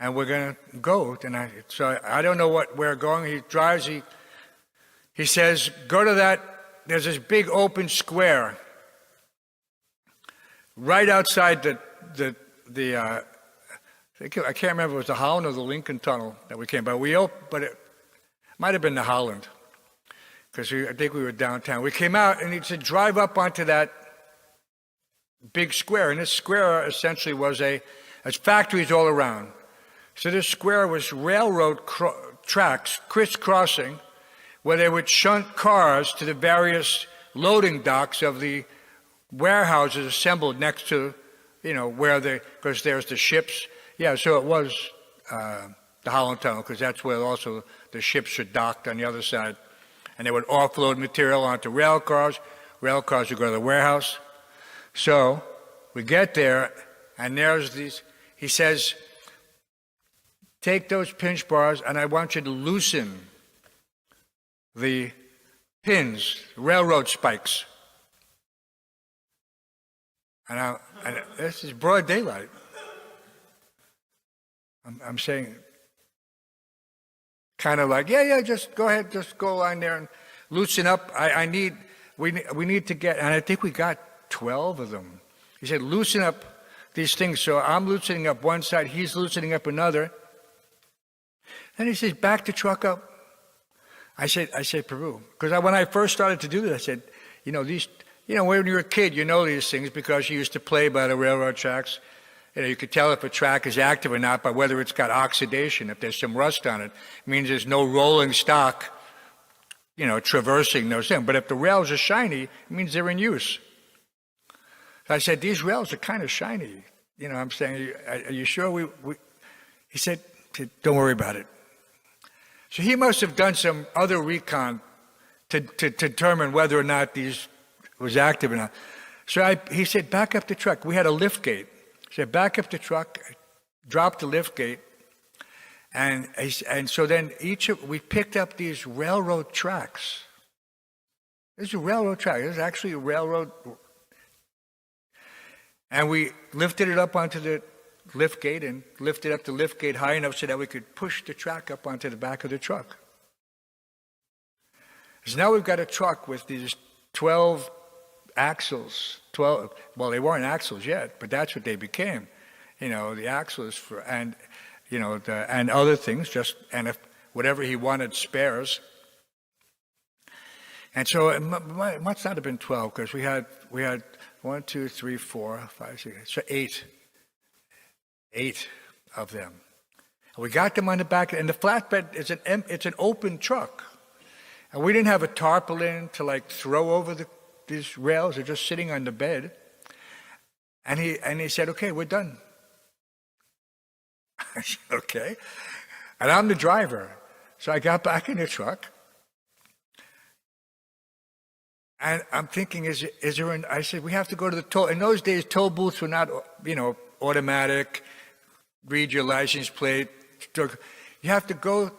we're going to go tonight. So I don't know what we're going. He drives, he says, go to that, there's this big open square right outside I can't remember if it was the Holland or the Lincoln Tunnel that we came by. But it might have been the Holland, because I think we were downtown. We came out, and he said, drive up onto that big square. And this square essentially was there's factories all around. So this square was railroad tracks crisscrossing, where they would shunt cars to the various loading docks of the warehouses assembled next to, because there's the ships. Yeah, so it was the Holland Tunnel, because that's where also the ships are docked on the other side. And they would offload material onto rail cars. Rail cars would go to the warehouse. So we get there, and there's these, he says, take those pinch bars, and I want you to loosen the pins, railroad spikes. And this is broad daylight. I'm saying, kind of like, yeah, just go ahead, just go on there and loosen up. We need to get, and I think we got 12 of them. He said, loosen up these things. So I'm loosening up one side, he's loosening up another. Then he says, back the truck up. I said, Prabhu, because when I first started to do this, I said, when you're a kid, you know these things because you used to play by the railroad tracks. You could tell if a track is active or not by whether it's got oxidation. If there's some rust on it, it means there's no rolling stock, traversing those things. But if the rails are shiny, it means they're in use. So I said, these rails are kind of shiny. I'm saying, are you sure he said, don't worry about it. So he must have done some other recon to determine whether or not these was active or not. So he said, back up the truck. We had a lift gate. He said, back up the truck, drop the lift gate. And so then we picked up these railroad tracks. This is a railroad track. This is actually a railroad. And we lifted it up onto the lift gate and lifted up the lift gate high enough so that we could push the track up onto the back of the truck. So now we've got a truck with these 12 axles. 12. Well, they weren't axles yet, but that's what they became. The axles and other things. Whatever he wanted spares. And so it must not have been 12 because we had 1, 2, 3, 4, 5, 6, so 8 of them. And we got them on the back, and the flatbed it's an open truck, and we didn't have a tarpaulin to throw over these rails. They're just sitting on the bed. And he said, "Okay, we're done." I said, "Okay," and I'm the driver, so I got back in the truck. And I'm thinking, I said, we have to go to the toll. In those days, toll booths were not, automatic, read your license plate. You have to go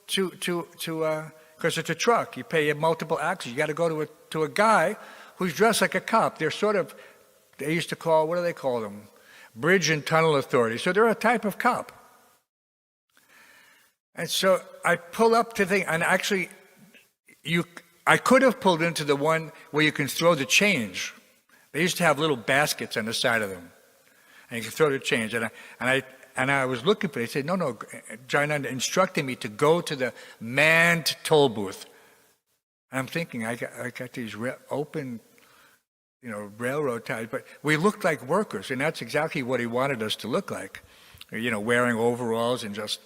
because it's a truck. You pay multiple axles. You got to go to a guy who's dressed like a cop. They used to call, what do they call them? Bridge and Tunnel Authority. So they're a type of cop. And so I pull up to the thing, and actually, I could have pulled into the one where you can throw the change. They used to have little baskets on the side of them, and you can throw the change. And And I was looking for it. He said, no, Jayananda instructed me to go to the manned toll booth. And I'm thinking, I got these open, railroad ties, but we looked like workers, and that's exactly what he wanted us to look like, wearing overalls and just.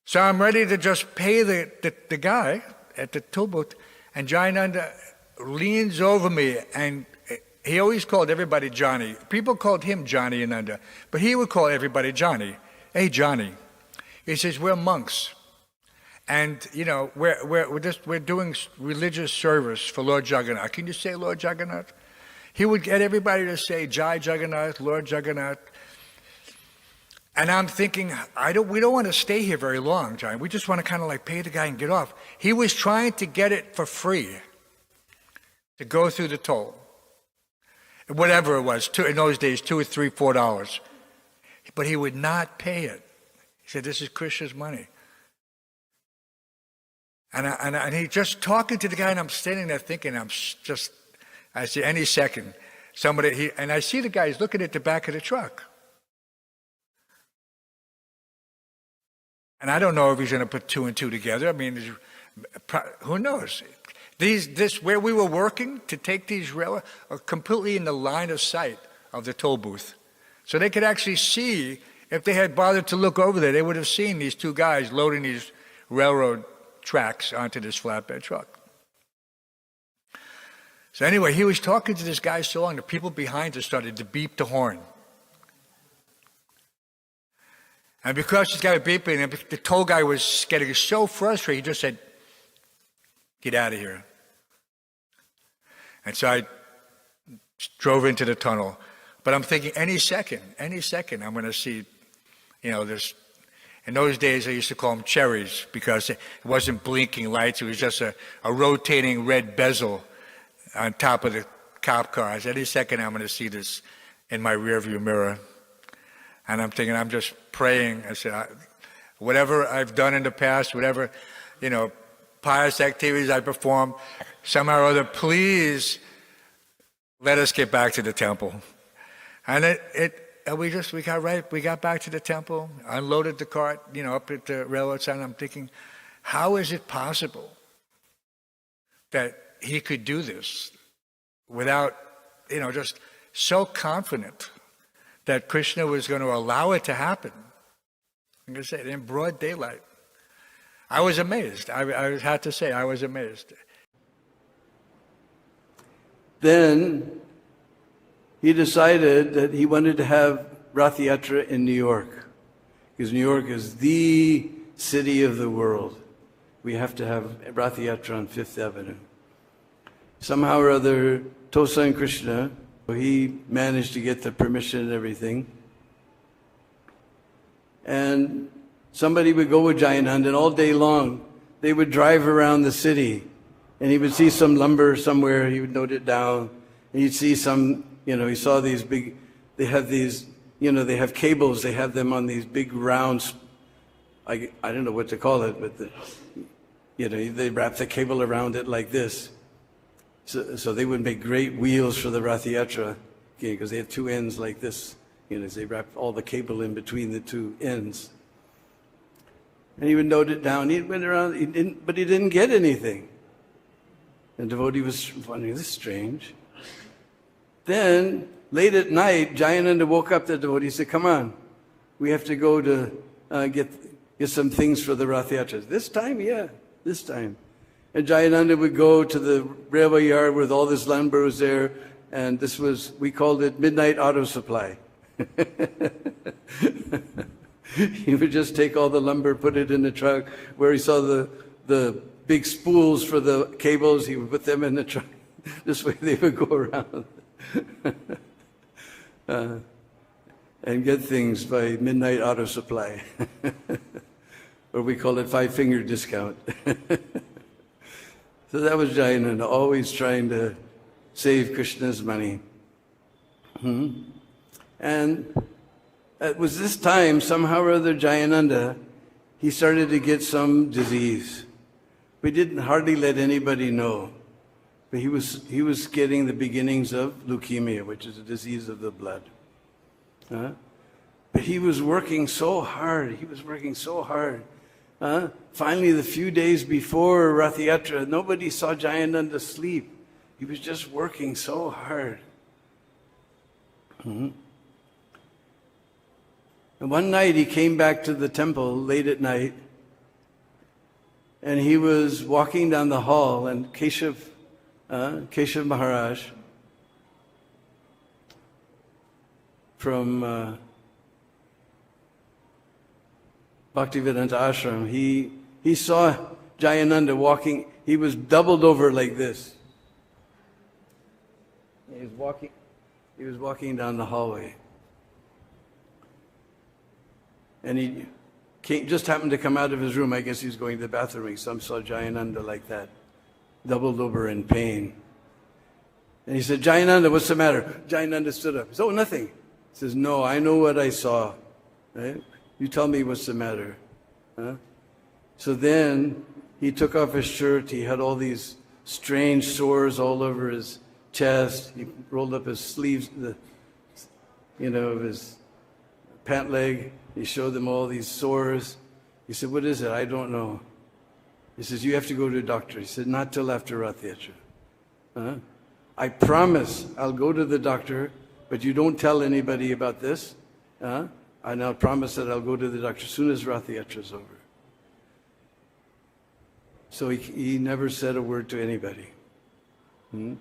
So I'm ready to just pay the guy at the toll booth, and Jayananda leans over me, and he always called everybody Johnny. People called him Johnny Ananda, but he would call everybody Johnny. Hey, Johnny. He says, we're monks. And, we're doing religious service for Lord Jagannath. Can you say Lord Jagannath? He would get everybody to say Jai Jagannath, Lord Jagannath. And I'm thinking, we don't want to stay here very long, John. We just want to kind of like pay the guy and get off. He was trying to get it for free to go through the toll. Whatever it was, in those days, $2 or $3, $4. But he would not pay it. He said, this is Krishna's money. And he just talking to the guy, and I'm standing there thinking, I see any second, and I see the guy, he's looking at the back of the truck. And I don't know if he's going to put two and two together. I mean, who knows? Where we were working to take these railroads are completely in the line of sight of the toll booth. So they could actually see, if they had bothered to look over there, they would have seen these two guys loading these railroad tracks onto this flatbed truck. So anyway, he was talking to this guy so long, the people behind us started to beep the horn. And because this guy was beeping, and the toll guy was getting so frustrated, he just said, get out of here. And so I drove into the tunnel. But I'm thinking any second, I'm going to see, this. In those days, I used to call them cherries because it wasn't blinking lights. It was just a rotating red bezel on top of the cop cars. Any second, I'm going to see this in my rearview mirror. And I'm thinking, I'm just praying. I said, whatever I've done in the past, whatever, pious activities I perform, somehow or other, please let us get back to the temple. And we got back to the temple, unloaded the cart, up at the railroad side. I'm thinking, how is it possible that he could do this without, just so confident that Krishna was going to allow it to happen? I'm going to say it in broad daylight. I was amazed. I had to say, I was amazed. Then he decided that he wanted to have Rath Yatra in New York, because New York is the city of the world. We have to have Rath Yatra on Fifth Avenue. Somehow or other, Tosa and Krishna, he managed to get the permission and everything. And somebody would go with Jayananda, and all day long, they would drive around the city, and he would see some lumber somewhere, he would note it down, and he'd see some, he saw these big, they have these, they have cables, they have them on these big rounds, I don't know what to call it, but they wrap the cable around it like this. So they would make great wheels for the Rath Yatra, because they had two ends like this. They wrapped all the cable in between the two ends. And he would note it down. He went around, but he didn't get anything. And the devotee was wondering, this is strange. Then, late at night, Jayananda woke up the devotee. He said, come on, we have to go to get some things for the Rath Yatra. This time? Yeah, this time. And Jayananda would go to the railway yard where all this lumber was there, and we called it Midnight Auto Supply. He would just take all the lumber, put it in the truck. Where he saw the big spools for the cables, he would put them in the truck. This way they would go around and get things by Midnight Auto Supply. Or we call it 5-finger discount. So that was Jayananda, always trying to save Krishna's money. And it was this time, somehow or other, Jayananda, he started to get some disease. We didn't hardly let anybody know. But he was getting the beginnings of leukemia, which is a disease of the blood. But he was working so hard. He was working so hard. Finally, the few days before Rath Yatra, nobody saw Jayananda sleep. He was just working so hard. And one night he came back to the temple late at night, and he was walking down the hall, and Keshav Maharaj from Bhaktivedanta Ashram, he saw Jayananda walking. He was doubled over like this. He was walking down the hallway. And he just happened to come out of his room. I guess he was going to the bathroom. Some saw Jayananda like that, doubled over in pain. And he said, Jayananda, what's the matter? Jayananda stood up. He said, oh, nothing. He says, no, I know what I saw. Right? You tell me what's the matter. So then he took off his shirt. He had all these strange sores all over his chest. He rolled up his sleeves, of his pant leg. He showed them all these sores. He said, what is it? I don't know. He says, you have to go to a doctor. He said, not till after Rath Yatra. I promise I'll go to the doctor, but you don't tell anybody about this. And I'll promise that I'll go to the doctor as soon as Rath Yatra is over. So he never said a word to anybody. And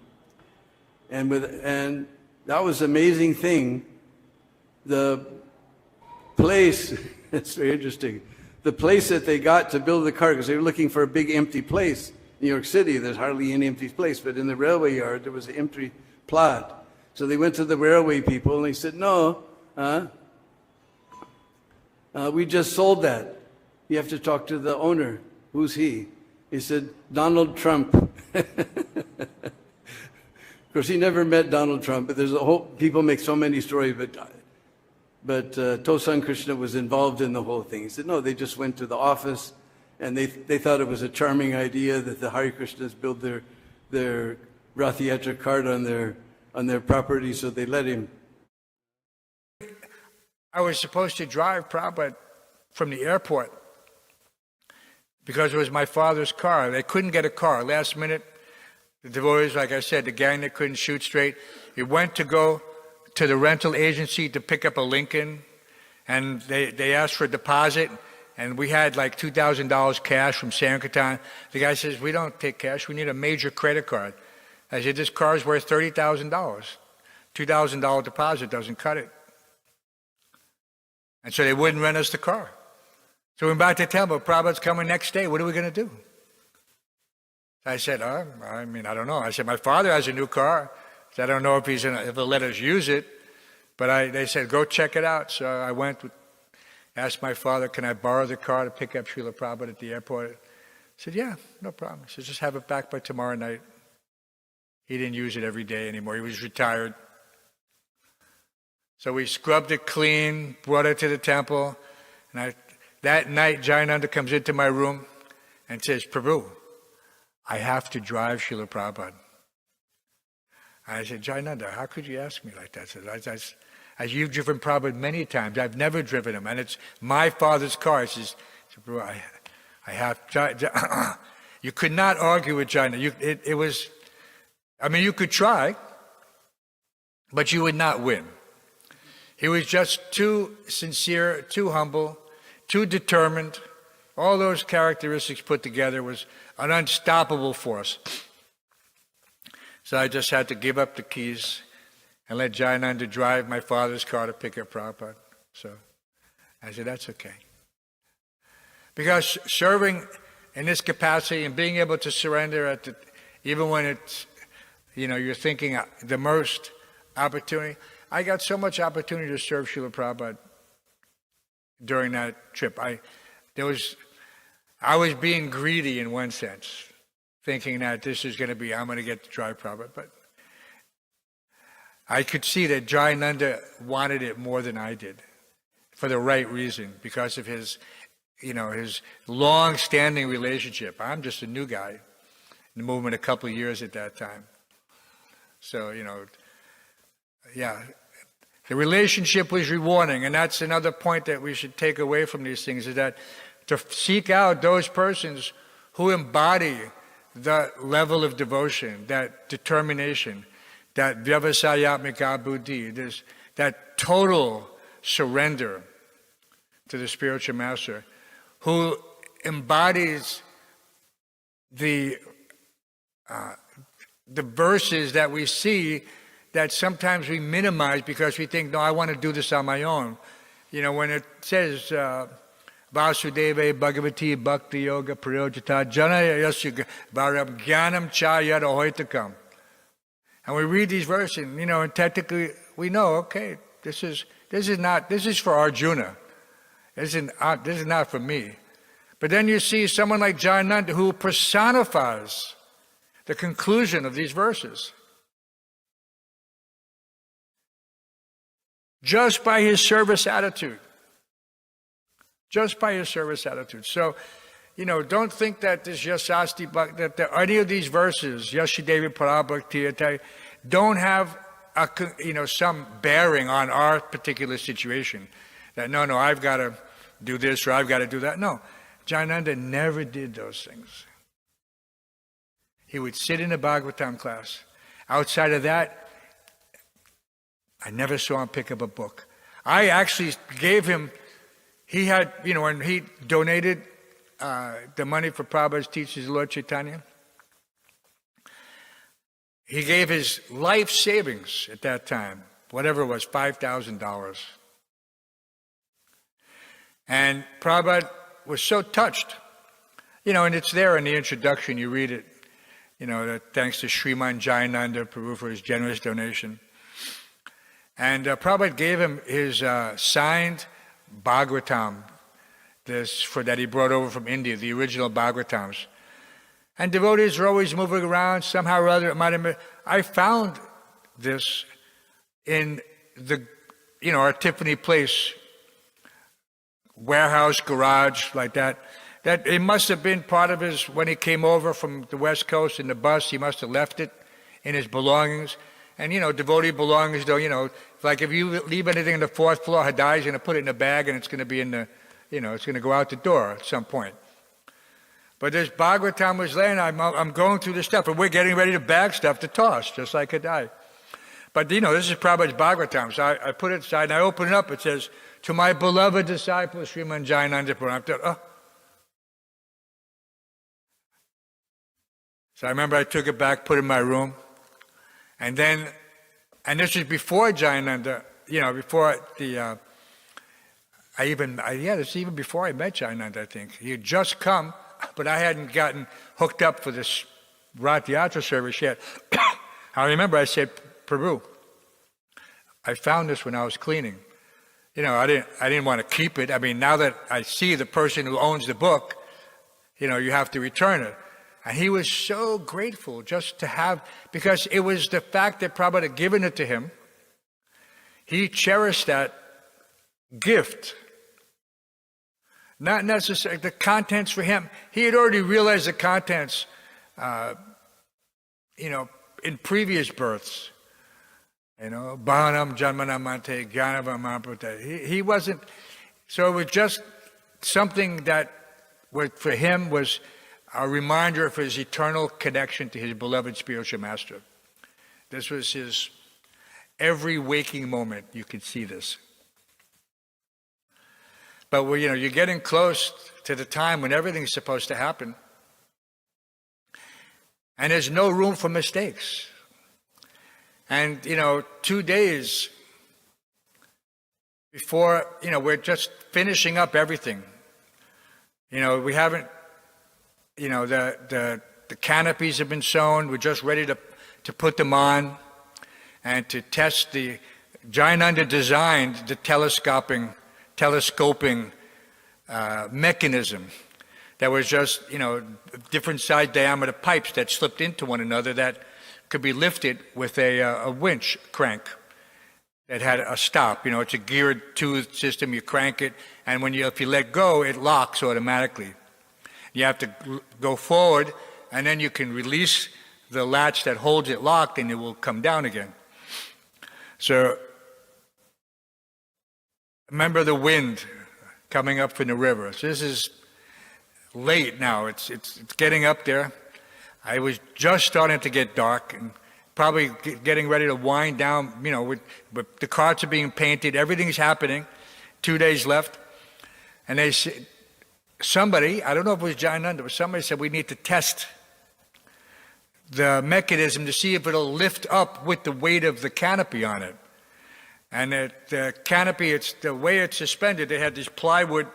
that was an amazing thing. The place, it's very interesting. The place that they got to build the car, because they were looking for a big empty place. New York City, there's hardly any empty place, but in the railway yard, there was an empty plot. So they went to the railway people and they said, no, we just sold that. You have to talk to the owner. Who's he? He said, Donald Trump. Of course, he never met Donald Trump, but there's a whole, people make so many stories, but Tosan Krishna was involved in the whole thing. He said, no, they just went to the office, and they thought it was a charming idea that the Hare Krishnas build their Rath Yatra cart on their property, so they let him. I was supposed to drive Prabhupada from the airport because it was my father's car. They couldn't get a car. Last minute, the devotees, like I said, the gang that couldn't shoot straight, we went to go to the rental agency to pick up a Lincoln, and they asked for a deposit, and we had like $2,000 cash from Sankirtan. The guy says, we don't take cash, we need a major credit card. I said, this car is worth $30,000. $2,000 deposit doesn't cut it. And so they wouldn't rent us the car. So we went back to the temple. Prabhupada's coming next day. What are we going to do? I said, I don't know. I said, my father has a new car. So I don't know if he'll let us use it. But they said, go check it out. So I went, asked my father, can I borrow the car to pick up Srila Prabhupada at the airport? I said, yeah, no problem. He said, just have it back by tomorrow night. He didn't use it every day anymore. He was retired. So we scrubbed it clean, brought it to the temple. And that night, Jayananda comes into my room and says, Prabhu, I have to drive Srila Prabhupada. I said, Jayananda, how could you ask me like that? I said, you've driven Prabhupada many times. I've never driven him, and it's my father's car. He says, Prabhu, I have. You could not argue with Jayananda. It was, you could try, but you would not win. He was just too sincere, too humble, too determined. All those characteristics put together was an unstoppable force. So I just had to give up the keys and let Jayananda drive my father's car to pick up Prabhupada. So I said, that's okay. Because serving in this capacity and being able to surrender even when it's, you're thinking the most opportunity. I got so much opportunity to serve Srila Prabhupada during that trip. I was being greedy in one sense, thinking that this is going to be, I'm going to get to drive Prabhupada. But I could see that Jayananda wanted it more than I did, for the right reason, because of his long-standing relationship. I'm just a new guy in the movement, a couple of years at that time. So, The relationship was rewarding, and that's another point that we should take away from these things, is that to seek out those persons who embody that level of devotion, that determination, that vyavasayatmika buddhi, that total surrender to the spiritual master, who embodies the verses that we see that sometimes we minimize because we think, no, I want to do this on my own. You know, when it says, Vasudeva Bhagavati Bhakti Yoga Prayojita Jana Yasya Varam Jnanam Cha Yada Hoitakam. And we read these verses, and, you know, and technically we know, okay, this is for Arjuna. This is not for me. But then you see someone like Jayananda who personifies the conclusion of these verses. Just by his service attitude. Just by his service attitude. So, you know, don't think that this Yasasti Bhakti, that any of these verses, Yashidevi Parabhakti, don't have some bearing on our particular situation. That no, I've got to do this or I've got to do that. No, Jayananda never did those things. He would sit in a Bhagavatam class. Outside of that, I never saw him pick up a book. I actually gave him, he had, you know, when he donated the money for Prabhupada's teachers, Lord Chaitanya, he gave his life savings at that time, whatever it was, $5,000. And Prabhupada was so touched, you know, and it's there in the introduction, you read it, you know, that thanks to Sriman Jayananda Prabhu for his generous donation. And Prabhupada gave him his signed Bhagavatam, that he brought over from India, the original Bhagavatams. And devotees are always moving around, somehow or other. It might have been, I found this in our Tiffany Place warehouse, garage, like that. That it must have been part of his, when he came over from the West Coast in the bus, he must have left it in his belongings. And, you know, devotee belongings, though, you know, like if you leave anything on the fourth floor, Hadai's going to put it in a bag and it's going to be in the, you know, it's going to go out the door at some point. But this Bhagavatam was laying, I'm going through this stuff, and we're getting ready to bag stuff to toss, just like Hadai. But, you know, this is Prabhupada's Bhagavatam, so I put it aside, and I open it up, it says, to my beloved disciple, Sriman Jayananda Prabhu. So I remember I took it back, put it in my room, and this was before Jayananda, you know, before the, this is even before I met Jayananda, I think. He had just come, but I hadn't gotten hooked up for this Rath Yatra service yet. I remember I said, Prabhu, I found this when I was cleaning. You know, I didn't want to keep it. I mean, now that I see the person who owns the book, you know, you have to return it. And he was so grateful just to have, because it was the fact that Prabhupada had given it to him. He cherished that gift. Not necessarily the contents for him. He had already realized the contents, you know, in previous births. You know, Bhavanam Janmanamante Jnanavamapute. He wasn't, so it was just something that for him was a reminder of his eternal connection to his beloved spiritual master. This was his every waking moment. You could see this. But you know, you're getting close to the time when everything's supposed to happen, and there's no room for mistakes. And you know, 2 days before, you know, we're just finishing up everything. You know, we haven't. You know, the canopies have been sewn. We're just ready to put them on and to test the. Jayananda designed the telescoping mechanism that was just, you know, different size diameter pipes that slipped into one another that could be lifted with a winch crank that had a stop. You know, it's a geared tooth system. You crank it, and if you let go, it locks automatically. You have to go forward, and then you can release the latch that holds it locked, and it will come down again. So remember the wind coming up from the river. So this is late now. It's getting up there. I was just starting to get dark and probably getting ready to wind down, with the carts are being painted, everything's happening, 2 days left. And they said, somebody, I don't know if it was Jayananda, but somebody said we need to test the mechanism to see if it'll lift up with the weight of the canopy on it. And the canopy, it's the way it's suspended, they had these plywood,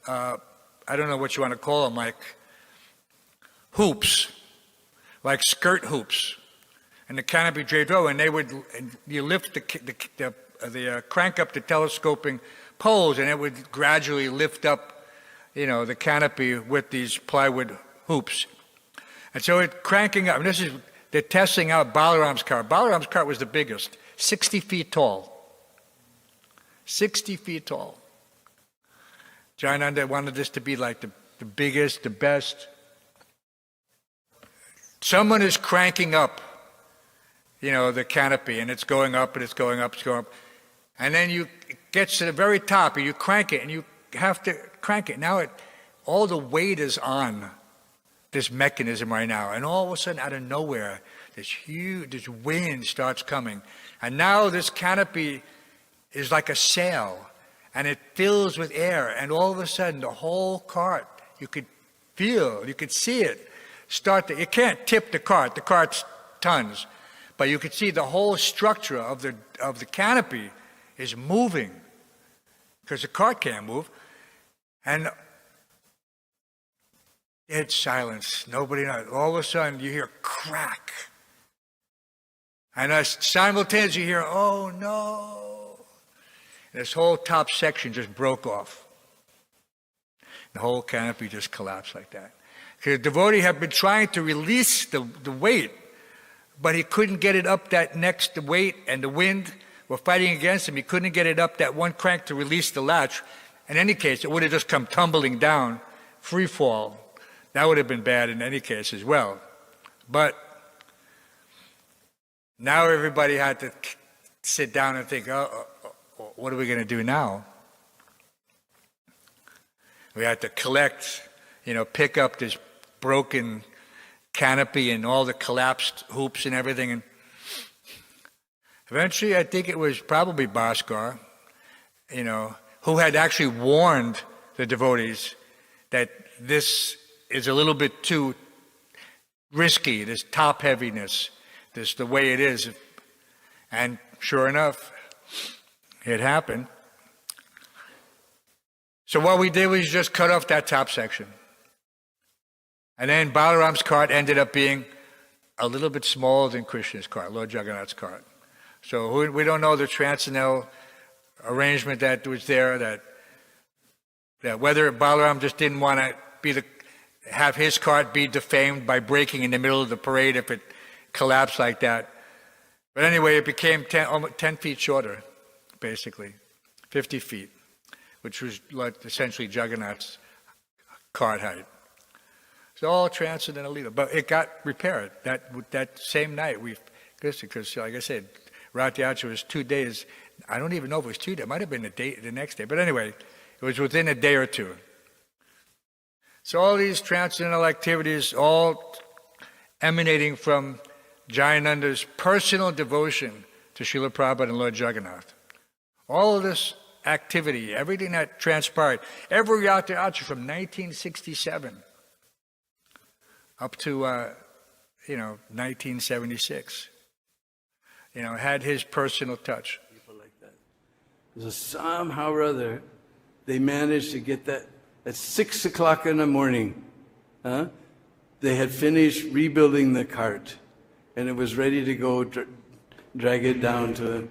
I don't know what you want to call them, like hoops, like skirt hoops. And the canopy draped over, and you lift the crank up the telescoping poles, and it would gradually lift up, the canopy with these plywood hoops. And so it's cranking up, and they're testing out Balaram's cart. Balaram's cart was the biggest, 60 feet tall. 60 feet tall. Jayananda wanted this to be like the biggest, the best. Someone is cranking up, the canopy, and it's going up, and it's going up, it's going up. And then it gets to the very top, and you crank it, and you have to crank it. Now all the weight is on this mechanism right now, and all of a sudden, out of nowhere, this wind starts coming. And now this canopy is like a sail, and it fills with air, and all of a sudden, the whole cart, you could see it you can't tip the cart's tons, but you could see the whole structure of the canopy is moving, because the cart can't move, and it's silence. Nobody knows. All of a sudden, you hear crack, and simultaneously you hear, "Oh no!" And this whole top section just broke off. The whole canopy just collapsed like that. The devotee had been trying to release the weight, but he couldn't get it up the weight and the wind were fighting against him. He couldn't get it up that one crank to release the latch. In any case, it would have just come tumbling down, free fall. That would have been bad in any case as well. But now everybody had to sit down and think, what are we going to do now? We had to collect, pick up this broken canopy and all the collapsed hoops and everything. And eventually, I think it was probably Bhaskar, who had actually warned the devotees that this is a little bit too risky, this top heaviness, the way it is. And sure enough, it happened. So what we did was just cut off that top section. And then Balaram's cart ended up being a little bit smaller than Krishna's cart, Lord Jagannath's cart. So we don't know the transcendental arrangement that was there, that whether Balaram just didn't want to have his cart be defamed by breaking in the middle of the parade if it collapsed like that. But anyway, it became 10 feet shorter, basically, 50 feet, which was like essentially Jagannath's cart height. It's all transcendental leela. But it got repaired that same night. Because like I said, Ratyacha was 2 days. I don't even know if it was 2 days. It might have been the next day. But anyway, it was within a day or two. So all these transcendental activities, all emanating from Jayananda's personal devotion to Srila Prabhupada and Lord Jagannath. All of this activity, everything that transpired, every Ratyacha from 1967 up to 1976, had his personal touch. People like that. So somehow or other, they managed to get that at 6 o'clock in the morning. They had finished rebuilding the cart, and it was ready to go drag it down to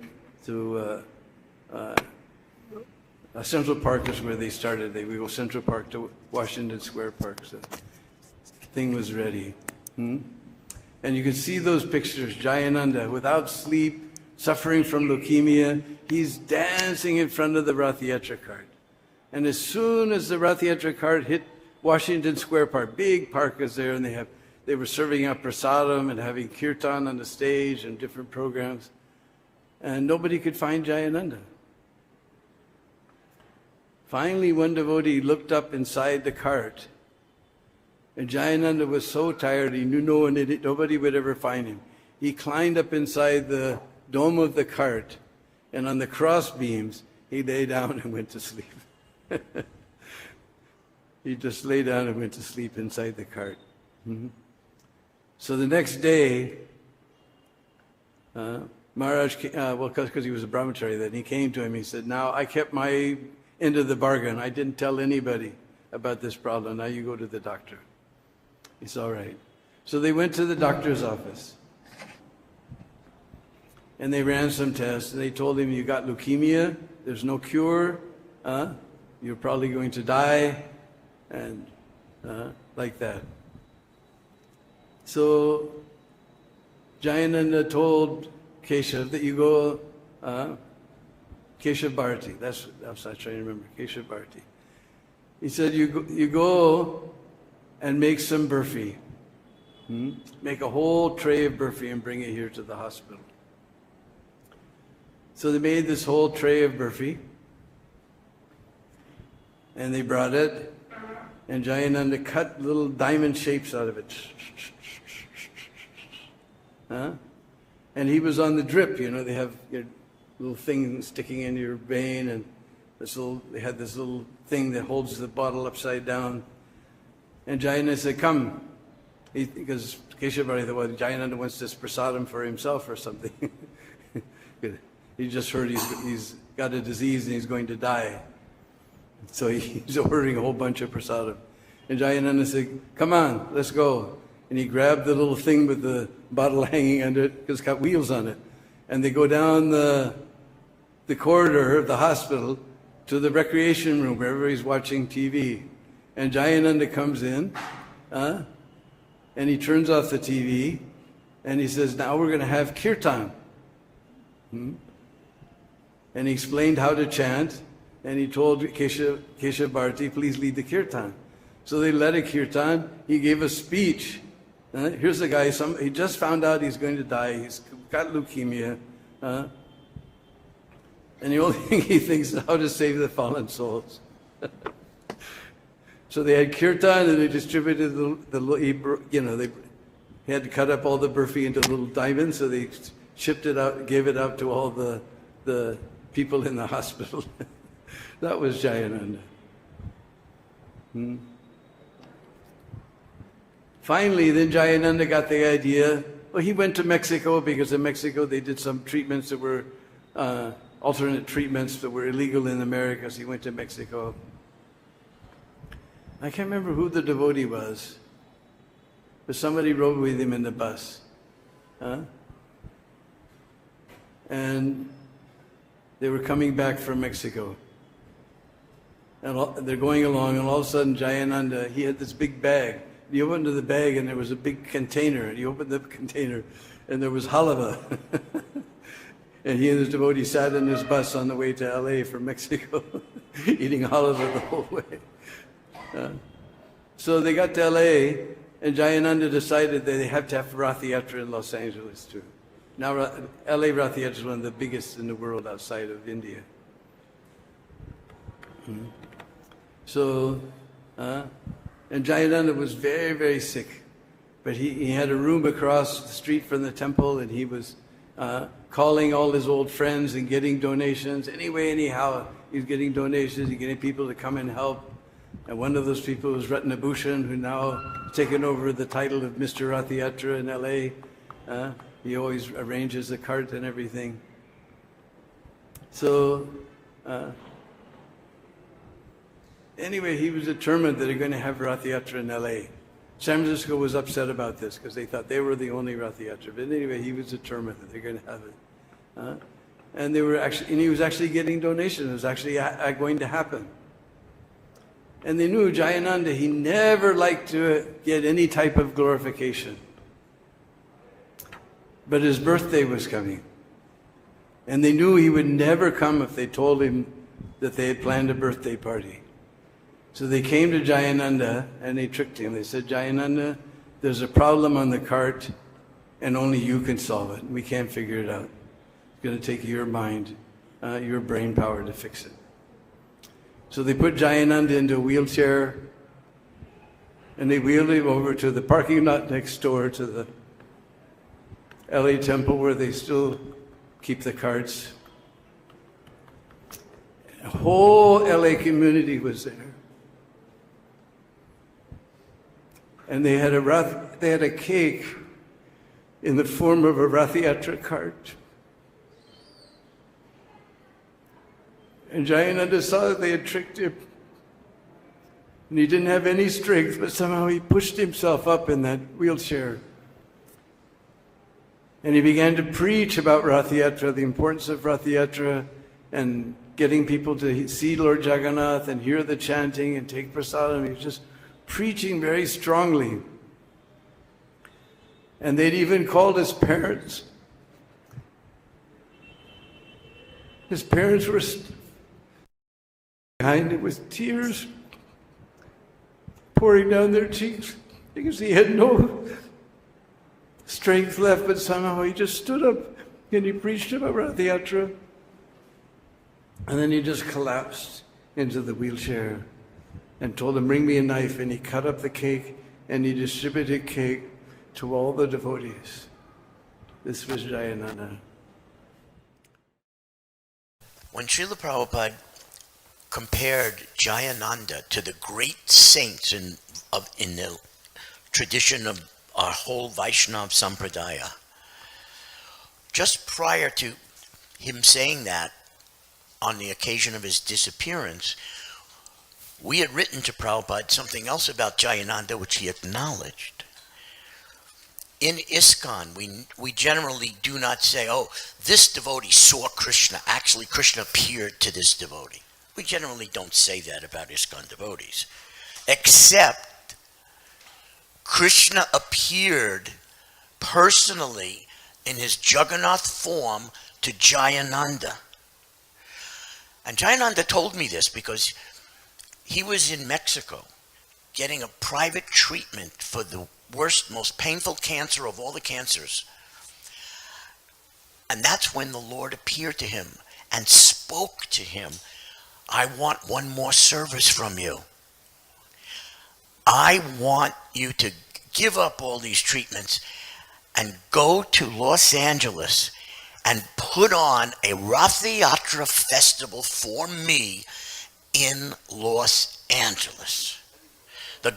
Central Park is where they started. They would go Central Park to Washington Square Park. So thing was ready. And you can see those pictures. Jayananda, without sleep, suffering from leukemia, he's dancing in front of the Rath Yatra cart. And as soon as the Rath Yatra cart hit Washington Square Park, big park is there, and they were serving up prasadam and having kirtan on the stage and different programs. And nobody could find Jayananda. Finally, one devotee looked up inside the cart, and Jayananda was so tired, he knew nobody would ever find him. He climbed up inside the dome of the cart, and on the cross beams, he lay down and went to sleep. He just lay down and went to sleep inside the cart. So the next day, Maharaj, because he was a brahmachari then, he came to him. He said, now I kept my end of the bargain. I didn't tell anybody about this problem. Now you go to the doctor. It's all right. So they went to the doctor's office. And they ran some tests. And they told him, you got leukemia. There's no cure. You're probably going to die. And like that. So Jayananda told Keshav that you go, Keshav Bharati, that's I was trying to remember, Keshav Bharati. He said, you go and make some burfi. Make a whole tray of burfi and bring it here to the hospital. So they made this whole tray of burfi, and they brought it, and Jayananda cut little diamond shapes out of it. And he was on the drip, they have your little thing sticking in your vein, and they had this little thing that holds the bottle upside down. And Jayananda said, come, because Keshav Bharati thought, well, Jayananda wants this prasadam for himself or something. He just heard he's got a disease and he's going to die. So he's ordering a whole bunch of prasadam. And Jayananda said, come on, let's go. And he grabbed the little thing with the bottle hanging under it, because it's got wheels on it. And they go down the corridor of the hospital to the recreation room where everybody's watching TV. And Jayananda comes in, and he turns off the TV, and he says, now we're going to have kirtan. And he explained how to chant, and he told Keshav Bharati, please lead the kirtan. So they led a kirtan. He gave a speech. Here's the guy, he just found out he's going to die. He's got leukemia. And the only thing he thinks is how to save the fallen souls. So they had kirtan, and they distributed they had to cut up all the burfi into little diamonds, so they shipped it out, gave it out to all the people in the hospital. That was Jayananda. Finally, then Jayananda got the idea. Well, he went to Mexico, because in Mexico they did some treatments that were alternate treatments that were illegal in America, so he went to Mexico. I can't remember who the devotee was, but somebody rode with him in the bus. And they were coming back from Mexico. And they're going along, and all of a sudden Jayananda, he had this big bag. He opened the bag, and there was a big container. And he opened the container, and there was halava. And he and his devotee sat in his bus on the way to LA from Mexico, eating halava the whole way. So they got to LA, and Jayananda decided that they have to have Rath Yatra in Los Angeles too. Now LA Rath Yatra is one of the biggest in the world outside of India. So, and Jayananda was very, very sick. But he had a room across the street from the temple, and he was calling all his old friends and getting donations. Anyway, anyhow, he was getting donations, he was getting people to come and help. And one of those people was Ratnabhushan, who now has taken over the title of Mr. Rath Yatra in LA. He always arranges the cart and everything. So, anyway, he was determined that they're going to have Rath Yatra in LA. San Francisco was upset about this because they thought they were the only Rath Yatra. But anyway, he was determined that they're going to have it. And he was actually getting donations. It was actually going to happen. And they knew Jayananda, he never liked to get any type of glorification. But his birthday was coming. And they knew he would never come if they told him that they had planned a birthday party. So they came to Jayananda and they tricked him. They said, Jayananda, there's a problem on the cart and only you can solve it. We can't figure it out. It's going to take your mind, your brain power to fix it. So they put Jayananda into a wheelchair and they wheeled him over to the parking lot next door to the LA temple where they still keep the carts. The whole LA community was there. And they had a cake in the form of a Rath Yatra cart. And Jayananda saw that they had tricked him. And he didn't have any strength, but somehow he pushed himself up in that wheelchair. And he began to preach about Rath Yatra, the importance of Rath Yatra, and getting people to see Lord Jagannath and hear the chanting and take prasadam. He was just preaching very strongly. And they'd even called his parents. His parents were behind him with tears pouring down their cheeks because he had no strength left, but somehow he just stood up and he preached about Rath Yatra. And then he just collapsed into the wheelchair and told him, bring me a knife. And he cut up the cake and he distributed cake to all the devotees. This was Jayananda. When Srila Prabhupada compared Jayananda to the great saints in the tradition of our whole Vaishnava Sampradaya, just prior to him saying that, on the occasion of his disappearance, we had written to Prabhupada something else about Jayananda which he acknowledged. In ISKCON, we generally do not say, oh, this devotee saw Krishna. Actually, Krishna appeared to this devotee. We generally don't say that about ISKCON devotees. Except Krishna appeared personally in his Jagannath form to Jayananda. And Jayananda told me this because he was in Mexico getting a private treatment for the worst, most painful cancer of all the cancers. And that's when the Lord appeared to him and spoke to him, I want one more service from you. I want you to give up all these treatments and go to Los Angeles and put on a Rath Yatra festival for me in Los Angeles. The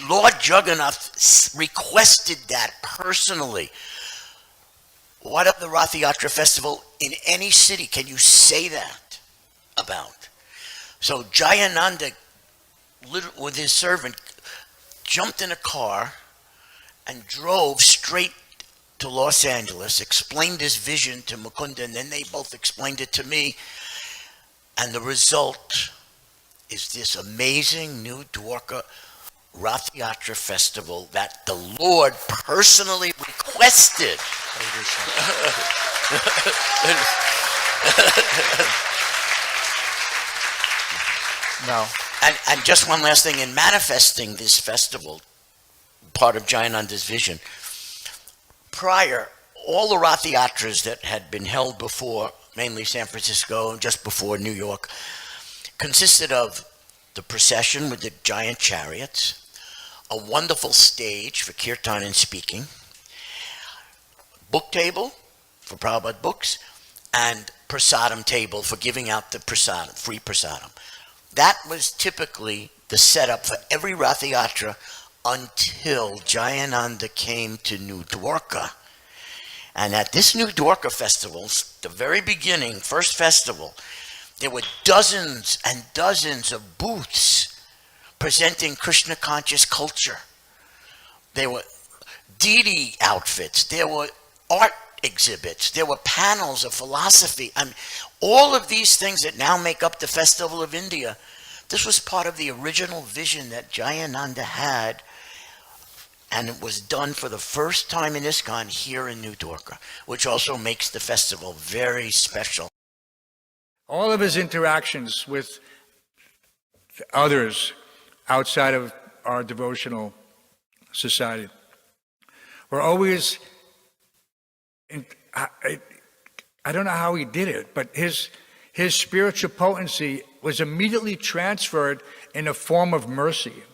Lord Jagannath requested that personally. What of the Rath Yatra festival in any city can you say that about? So Jayananda, with his servant, jumped in a car and drove straight to Los Angeles, explained his vision to Mukunda, and then they both explained it to me. And the result is this amazing new Dwarka Rath Yatra festival that the Lord personally requested. No. And just one last thing, in manifesting this festival, part of Jayananda's vision, prior, all the Rath Yatras that had been held before, mainly San Francisco and just before New York, consisted of the procession with the giant chariots, a wonderful stage for kirtan and speaking, book table for Prabhupada books, and prasadam table for giving out the prasadam, free prasadam. That was typically the setup for every Rath Yatra until Jayananda came to New Dwarka. And at this New Dwarka festival, the very beginning, first festival, there were dozens and dozens of booths presenting Krishna conscious culture. There were deity outfits, there were art exhibits, there were panels of philosophy. I mean, all of these things that now make up the Festival of India, this was part of the original vision that Jayananda had, and it was done for the first time in ISKCON here in New Dwarka, which also makes the festival very special. All of his interactions with others outside of our devotional society were always, I don't know how he did it, but his his spiritual potency was immediately transferred in a form of mercy.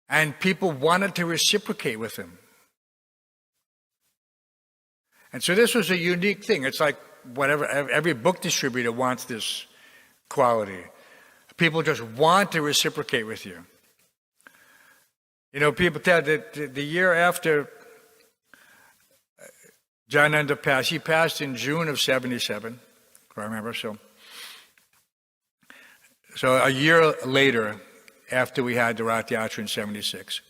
And people wanted to reciprocate with him. And so this was a unique thing. It's like whatever, every book distributor wants this quality. People just want to reciprocate with you. You know, people tell that the year after Jayananda passed, he passed in June of 77, if I remember. So a year later, after we had the Rath Yatra in 76.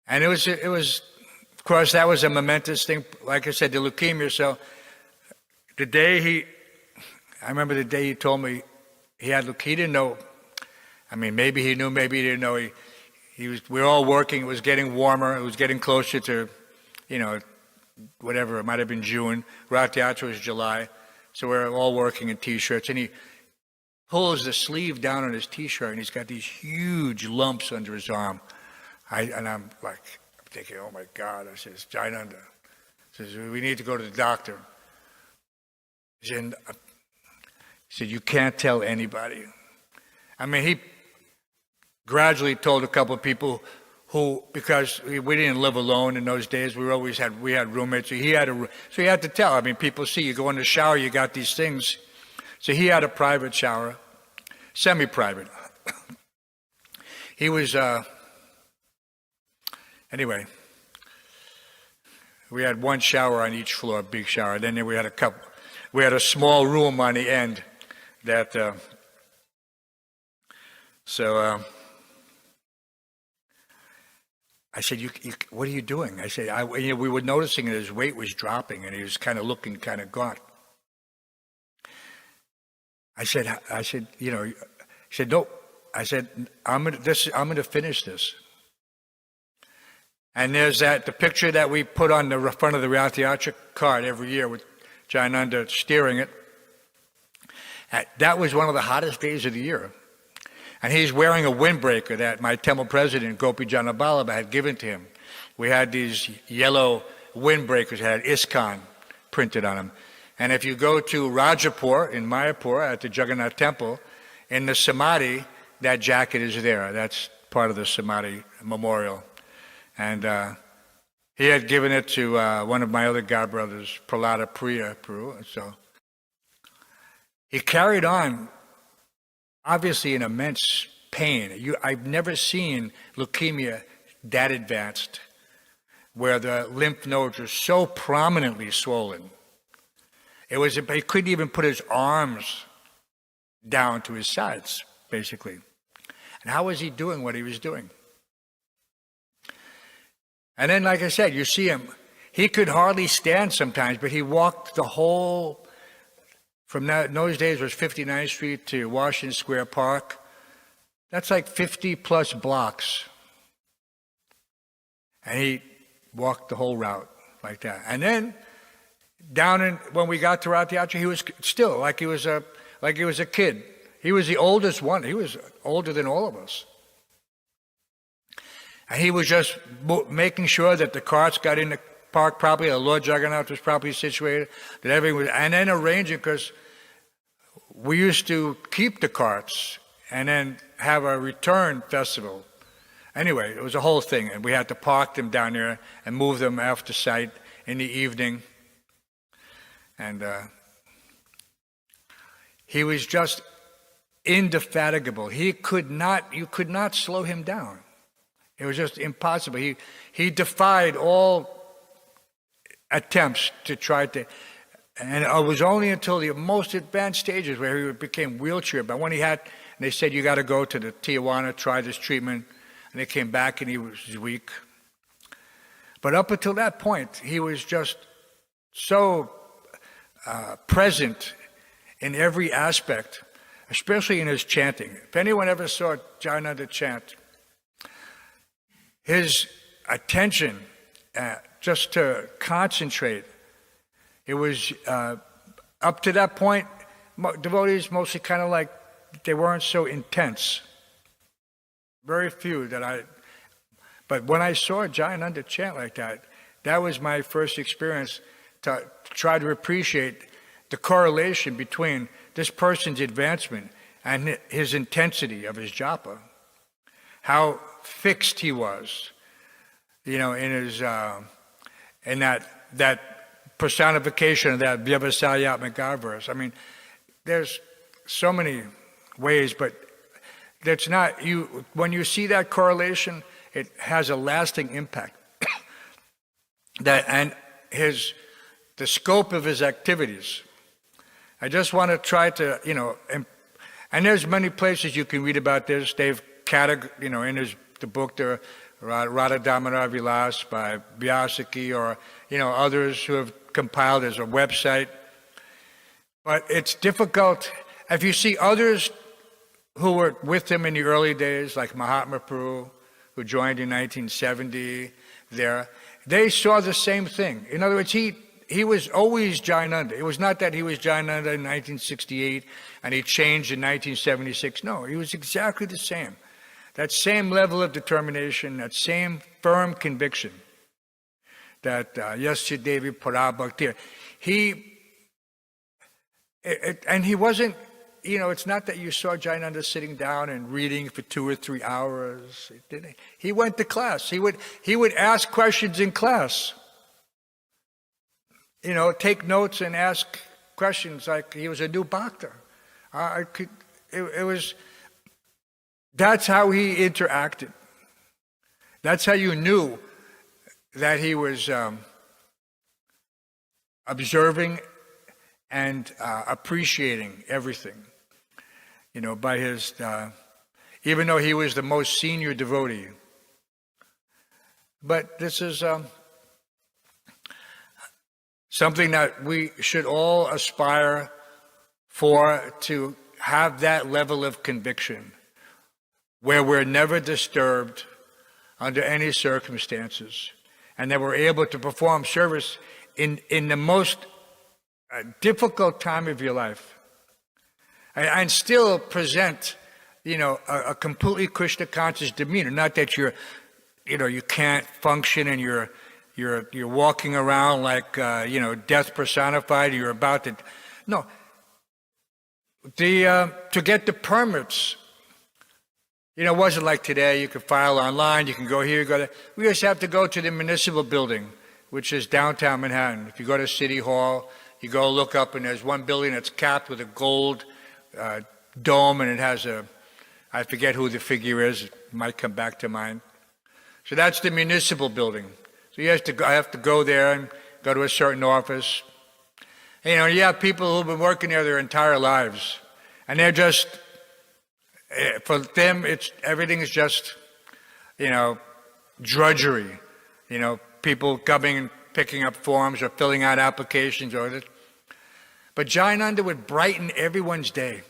And it was, of course, that was a momentous thing. Like I said, the leukemia. So I remember the day he told me he had leukemia. He didn't know. I mean, maybe he knew, maybe he didn't know. We were all working. It was getting warmer. It was getting closer to, whatever. It might have been June. Rath Yatra was July. So we're all working in T-shirts. And he pulls the sleeve down on his T-shirt, and he's got these huge lumps under his arm. And I'm thinking, oh my God. I said, Jayananda. He says, we need to go to the doctor. He said, you can't tell anybody. I mean, he gradually told a couple of people who, because we didn't live alone in those days, we had roommates, so he had to tell. I mean, people see you go in the shower, you got these things. So he had a private shower, semi-private. He was, anyway, we had one shower on each floor, a big shower. Then we had a small room on the end that, I said, what are you doing? I said, we were noticing that his weight was dropping and he was kind of looking kind of gaunt. I said, he said, no. I said, I'm going to finish this. And there's the picture that we put on the front of the Rath Yatra card every year with Jayananda steering it. That was one of the hottest days of the year. And he's wearing a windbreaker that my temple president, Gopi Janaballabha, had given to him. We had these yellow windbreakers that had ISKCON printed on them. And if you go to Rajapur in Mayapur at the Jagannath Temple, in the Samadhi, that jacket is there. That's part of the Samadhi memorial. And he had given it to one of my other godbrothers, Prahlada Priya Prabhu. So he carried on, obviously in immense pain. I've never seen leukemia that advanced, where the lymph nodes are so prominently swollen. He couldn't even put his arms down to his sides, basically. And how was he doing what he was doing? And then, like I said, you see him. He could hardly stand sometimes, but he walked the whole, from those days was 59th Street to Washington Square Park. That's like 50 plus blocks. And he walked the whole route like that. And then when we got to Rath Yatra, he was still like he was a kid. He was the oldest one. He was older than all of us. And he was just making sure that the carts got in the park properly, the Lord Jagannath was properly situated, that everything was, and then arranging, because we used to keep the carts and then have a return festival. Anyway, it was a whole thing, and we had to park them down there and move them after sight in the evening. And he was just indefatigable. You could not slow him down. It was just impossible. He defied all attempts to try to, and it was only until the most advanced stages where he became wheelchair. But when they said, you got to go to the Tijuana, try this treatment, and they came back and he was weak. But up until that point, he was just so present in every aspect, especially in his chanting. If anyone ever saw Jayananda chant, his attention just to concentrate, it was up to that point, devotees mostly kind of like, they weren't so intense. Very few but when I saw Jayananda chant like that, that was my first experience to try to appreciate the correlation between this person's advancement and his intensity of his japa, how fixed he was, in his in that personification of that Vyavasayatmaka verse. I mean, there's so many ways, but that's not you. When you see that correlation, it has a lasting impact. The scope of his activities. I just want to try to, and there's many places you can read about this. They've in the book, the Radha Damodar Vilas by Vyasaki, or, others who have compiled as a website. But it's difficult. If you see others who were with him in the early days, like Mahatma Prabhu, who joined in 1970 there, they saw the same thing. In other words, he was always Jayananda. It was not that he was Jayananda in 1968 and he changed in 1976. No, he was exactly the same. That same level of determination, that same firm conviction that Yasya Devi Parabhakti. And he wasn't, it's not that you saw Jayananda sitting down and reading for 2 or 3 hours. He went to class. He would ask questions in class. Take notes and ask questions like he was a new Bhakta. That's how he interacted. That's how you knew that he was observing and appreciating everything. By his, even though he was the most senior devotee. But this is something that we should all aspire for, to have that level of conviction where we're never disturbed under any circumstances, and that we're able to perform service in the most difficult time of your life, and still present, a completely Krishna conscious demeanor. Not that you can't function and you're walking around like death personified. You're about to, no. To get the permits. It wasn't like today, you could file online, you can go here, go there. We just have to go to the municipal building, which is downtown Manhattan. If you go to City Hall, you go look up and there's one building that's capped with a gold dome, and it has I forget who the figure is, it might come back to mind. So that's the municipal building. So I have to go there and go to a certain office. And, you have people who've been working there their entire lives, and they're just, for them, everything is just, drudgery. People coming and picking up forms or filling out applications or this. But Jayananda would brighten everyone's day.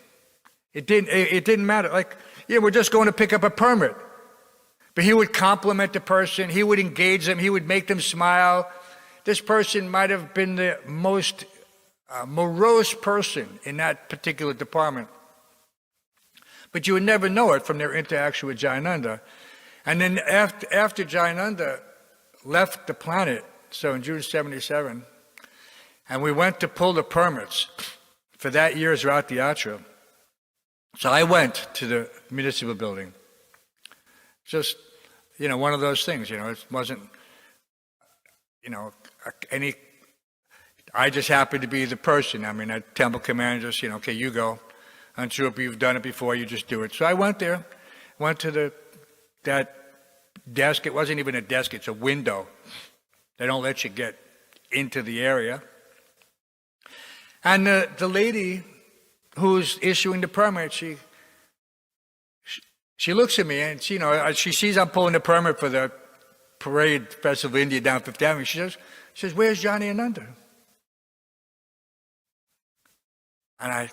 It didn't matter. Like, we're just going to pick up a permit. But he would compliment the person. He would engage them. He would make them smile. This person might have been the most morose person in that particular department. But you would never know it from their interaction with Jayananda. And then after Jayananda left the planet, so in June 77, and we went to pull the permits for that year's Rath Yatra. So I went to the municipal building. Just, one of those things, it wasn't, I just happened to be the person. I mean, that temple commander just, okay, you go. Hansarupa, you've done it before, you just do it. So I went there, went to that desk. It wasn't even a desk, it's a window. They don't let you get into the area. And the lady who's issuing the permit, she looks at me and she sees I'm pulling the permit for the parade Festival of India down Fifth Avenue. She says, "Where's Jayananda?" And I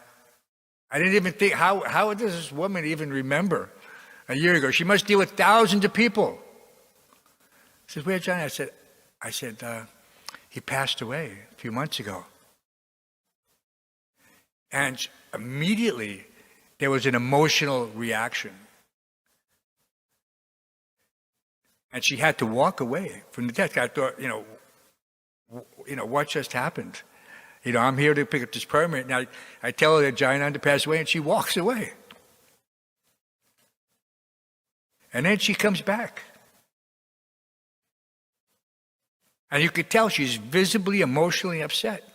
didn't even think, how does this woman even remember a year ago? She must deal with thousands of people. She says, "Where's Jayananda?" I said, he passed away a few months ago. And immediately there was an emotional reaction. And she had to walk away from the desk. I thought, what just happened? I'm here to pick up this permit. And I tell her that Jayananda passed away, and she walks away. And then she comes back. And you could tell she's visibly, emotionally upset.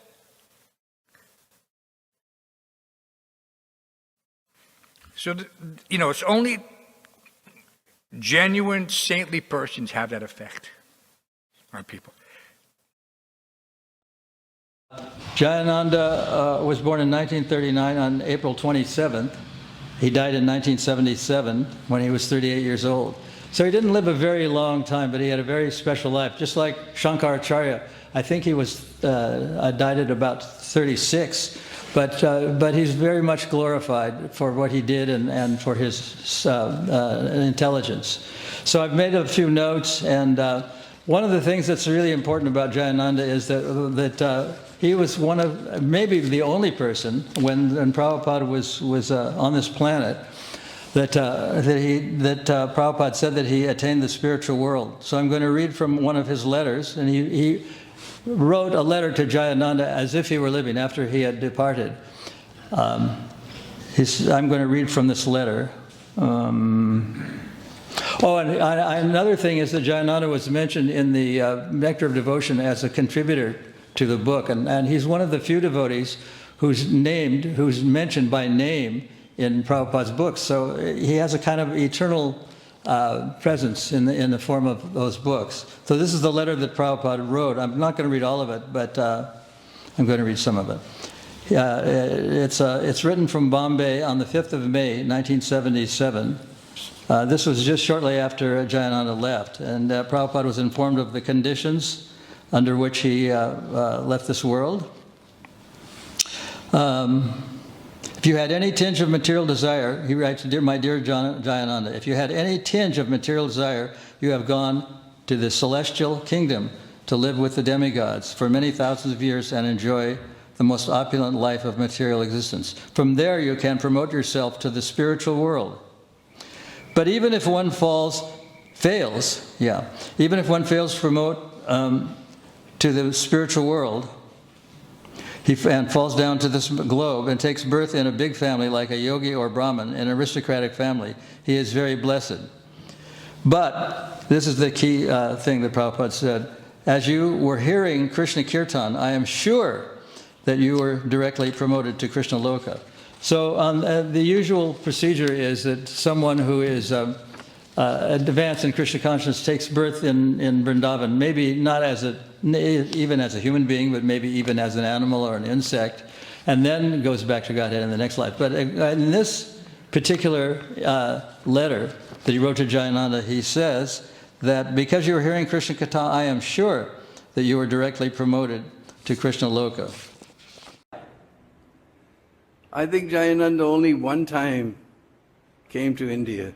So, it's only genuine saintly persons have that effect on people. Jayananda was born in 1939 on April 27th. He died in 1977 when he was 38 years old. So he didn't live a very long time, but he had a very special life. Just like Shankaracharya, I think he died at about 36, but he's very much glorified for what he did and for his intelligence. So I've made a few notes, and one of the things that's really important about Jayananda is that he was one of, maybe the only person, when Prabhupada was on this planet, that Prabhupada said that he attained the spiritual world. So I'm going to read from one of his letters, and he wrote a letter to Jayananda as if he were living after he had departed. I'm going to read from this letter. And another thing is that Jayananda was mentioned in the Nectar of Devotion as a contributor to the book, and he's one of the few devotees who's mentioned by name in Prabhupada's books. So he has a kind of eternal presence in the form of those books. So this is the letter that Prabhupada wrote. I'm not going to read all of it, but I'm going to read some of it. It's written from Bombay on the 5th of May, 1977. This was just shortly after Jayananda left, and Prabhupada was informed of the conditions under which he left this world. If you had any tinge of material desire, he writes, my dear Jayananda, if you had any tinge of material desire, you have gone to the celestial kingdom to live with the demigods for many thousands of years and enjoy the most opulent life of material existence. From there you can promote yourself to the spiritual world. But even if one fails to promote to the spiritual world, and falls down to this globe and takes birth in a big family like a yogi or Brahmin, an aristocratic family, he is very blessed. But, this is the key thing that Prabhupada said, as you were hearing Krishna Kirtan, I am sure that you were directly promoted to Krishna Loka. So the usual procedure is that someone who is advanced in Krishna consciousness takes birth in Vrindavan, maybe not even as a human being, but maybe even as an animal or an insect, and then goes back to Godhead in the next life. But in this particular letter that he wrote to Jayananda, he says that because you were hearing Krishna Katha, I am sure that you were directly promoted to Krishna Loka. I think Jayananda only one time came to India.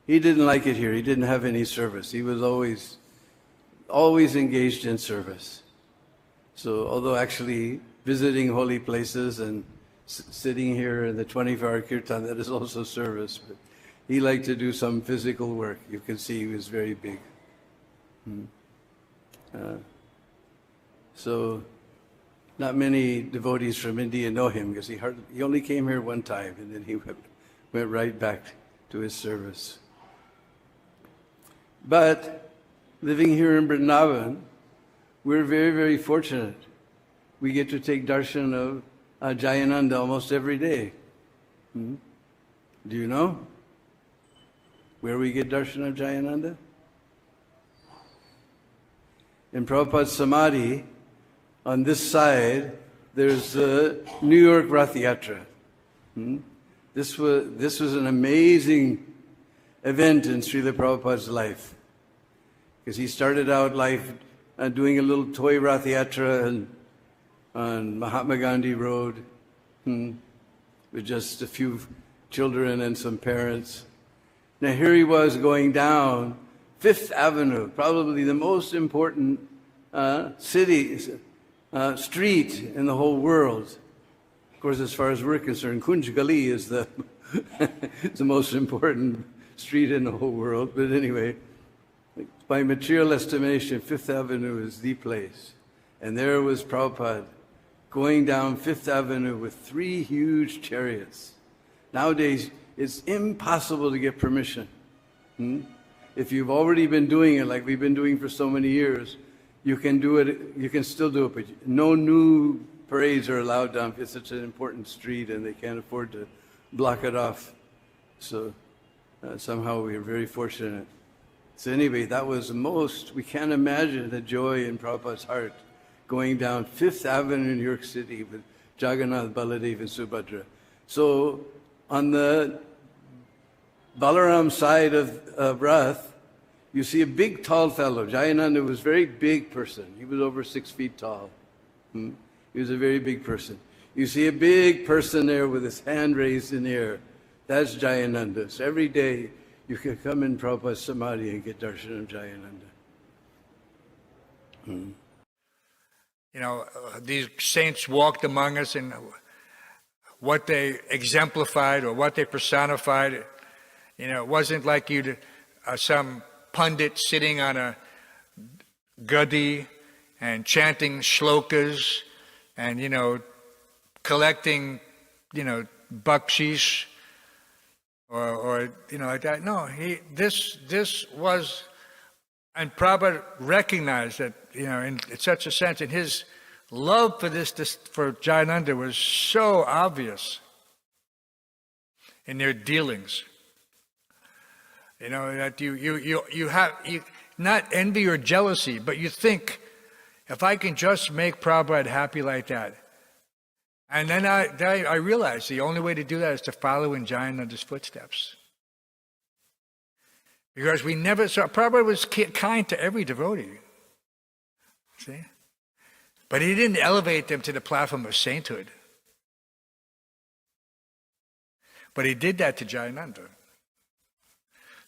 He didn't like it here. He didn't have any service. He was always engaged in service. So although actually visiting holy places and sitting here in the 24-hour kirtan, that is also service. But he liked to do some physical work. You can see he was very big. So not many devotees from India know him because he only came here one time and then he went right back to his service. But living here in Vrindavan, we're very, very fortunate. We get to take darshan of Jayananda almost every day. Do you know where we get darshan of Jayananda? In Prabhupada's Samadhi, on this side, there's the New York Rath Yatra. This was an amazing event in Srila Prabhupada's life. Because he started out life doing a little toy Rath Yatra on Mahatma Gandhi Road with just a few children and some parents. Now here he was going down Fifth Avenue, probably the most important street in the whole world. Of course, as far as we're concerned, Kunj Gali is the the most important street in the whole world. But anyway, By material estimation, Fifth Avenue is the place. And there was Prabhupada going down Fifth Avenue with 3 huge chariots. Nowadays, it's impossible to get permission. If you've already been doing it like we've been doing for so many years, you can do it, you can still do it, but no new parades are allowed down. It's such an important street and they can't afford to block it off. So somehow we are very fortunate. So anyway, that was we can't imagine the joy in Prabhupada's heart going down Fifth Avenue in New York City with Jagannath, Baladev, and Subhadra. So on the Balaram side of Rath, you see a big, tall fellow. Jayananda was a very big person. He was over 6 feet tall. He was a very big person. You see a big person there with his hand raised in the air. That's Jayananda. So every day you can come in Prabhupada's Samadhi and get darshan of Jayananda. You know, these saints walked among us, and what they exemplified or what they personified, you know, it wasn't like some pundit sitting on a gadi and chanting shlokas and, you know, collecting, you know, bakshish or you know, like that. No, this was, and Prabhupada recognized that, you know, in such a sense, and his love for for Jayananda was so obvious in their dealings. You know, that you have not envy or jealousy, but you think, if I can just make Prabhupada happy like that. And then I realized the only way to do that is to follow in Jayananda's footsteps. Because we never saw, Prabhupada was kind to every devotee. See? But he didn't elevate them to the platform of sainthood. But he did that to Jayananda.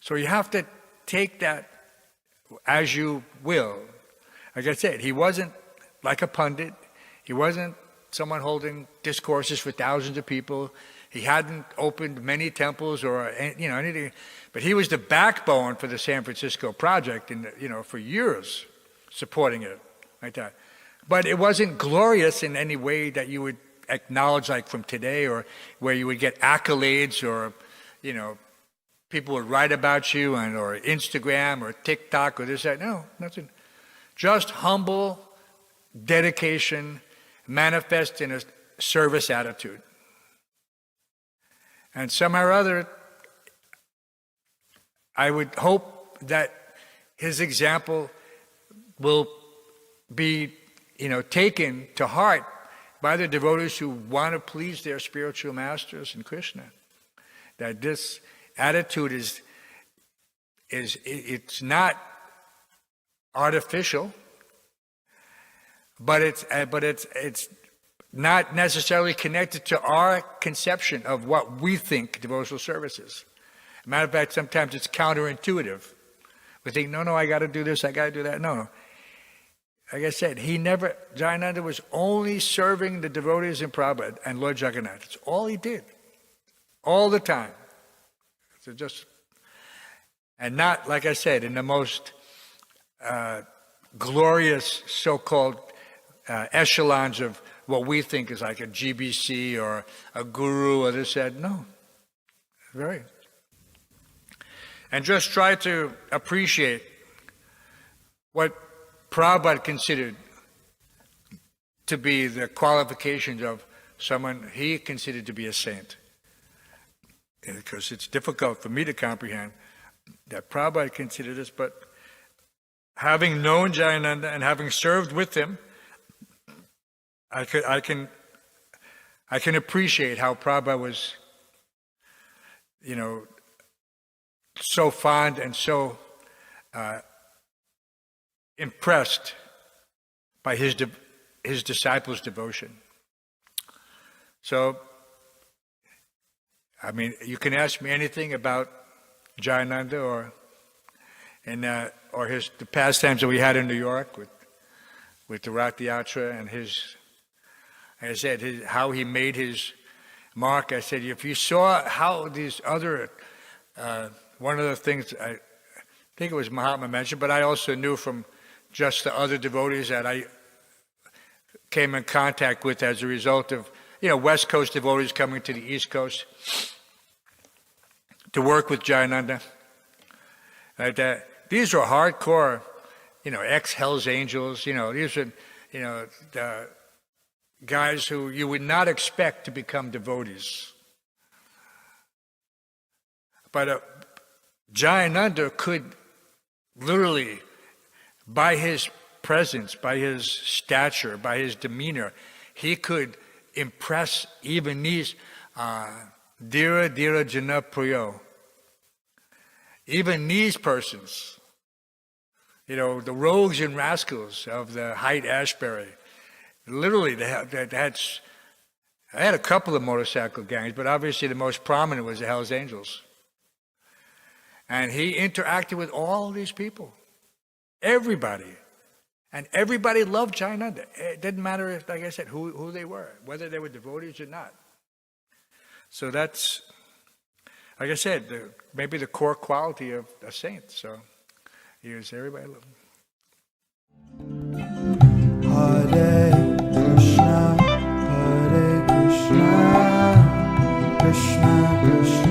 So you have to take that as you will. Like I said, he wasn't like a pundit. He wasn't someone holding discourses for thousands of people. He hadn't opened many temples or, you know, anything. But he was the backbone for the San Francisco project, and, you know, for years, supporting it like that. But it wasn't glorious in any way that you would acknowledge, like from today, or where you would get accolades, or, you know, people would write about you, or Instagram or TikTok or this, that. No, nothing. Just humble dedication manifest in a service attitude. And somehow or other, I would hope that his example will be, you know, taken to heart by the devotees who want to please their spiritual masters in Krishna. That this attitude it's not artificial, but it's not necessarily connected to our conception of what we think devotional service is. As a matter of fact, sometimes it's counterintuitive. We think, no, I got to do this, I got to do that. No. Like I said, Jayananda was only serving the devotees in Prabhupada and Lord Jagannath. That's all he did. All the time. So and not, like I said, in the most glorious so-called echelons of what we think is like a GBC or a guru or this, that. No. Very. And just try to appreciate what Prabhupada considered to be the qualifications of someone he considered to be a saint. Because it's difficult for me to comprehend that Prabhupada considered this, but having known Jayananda and having served with him, I can appreciate how Prabhupada was, you know, so fond and so impressed by his disciples' devotion. So, I mean, you can ask me anything about Jayananda or the pastimes that we had in New York with the Rath Yatra and his, like I said, how he made his mark. I said, if you saw how these other, one of the things think it was Mahatma mentioned, but I also knew from just the other devotees that I came in contact with as a result of, West Coast devotees coming to the East Coast to work with Jayananda. These were hardcore, ex-Hell's Angels, these are, the guys who you would not expect to become devotees. But Jayananda could literally, by his presence, by his stature, by his demeanor, he could impress even these Dira Jana Priyo. Even these persons, the rogues and rascals of the Haight-Ashbury, literally they had a couple of motorcycle gangs, but obviously the most prominent was the Hells Angels. And he interacted with all these people, everybody. And everybody loved Jayananda. It didn't matter, if, like I said, who they were, whether they were devotees or not. So that's, like I said, maybe the core quality of a saint. So everybody loved him. Hare Krishna, Krishna Krishna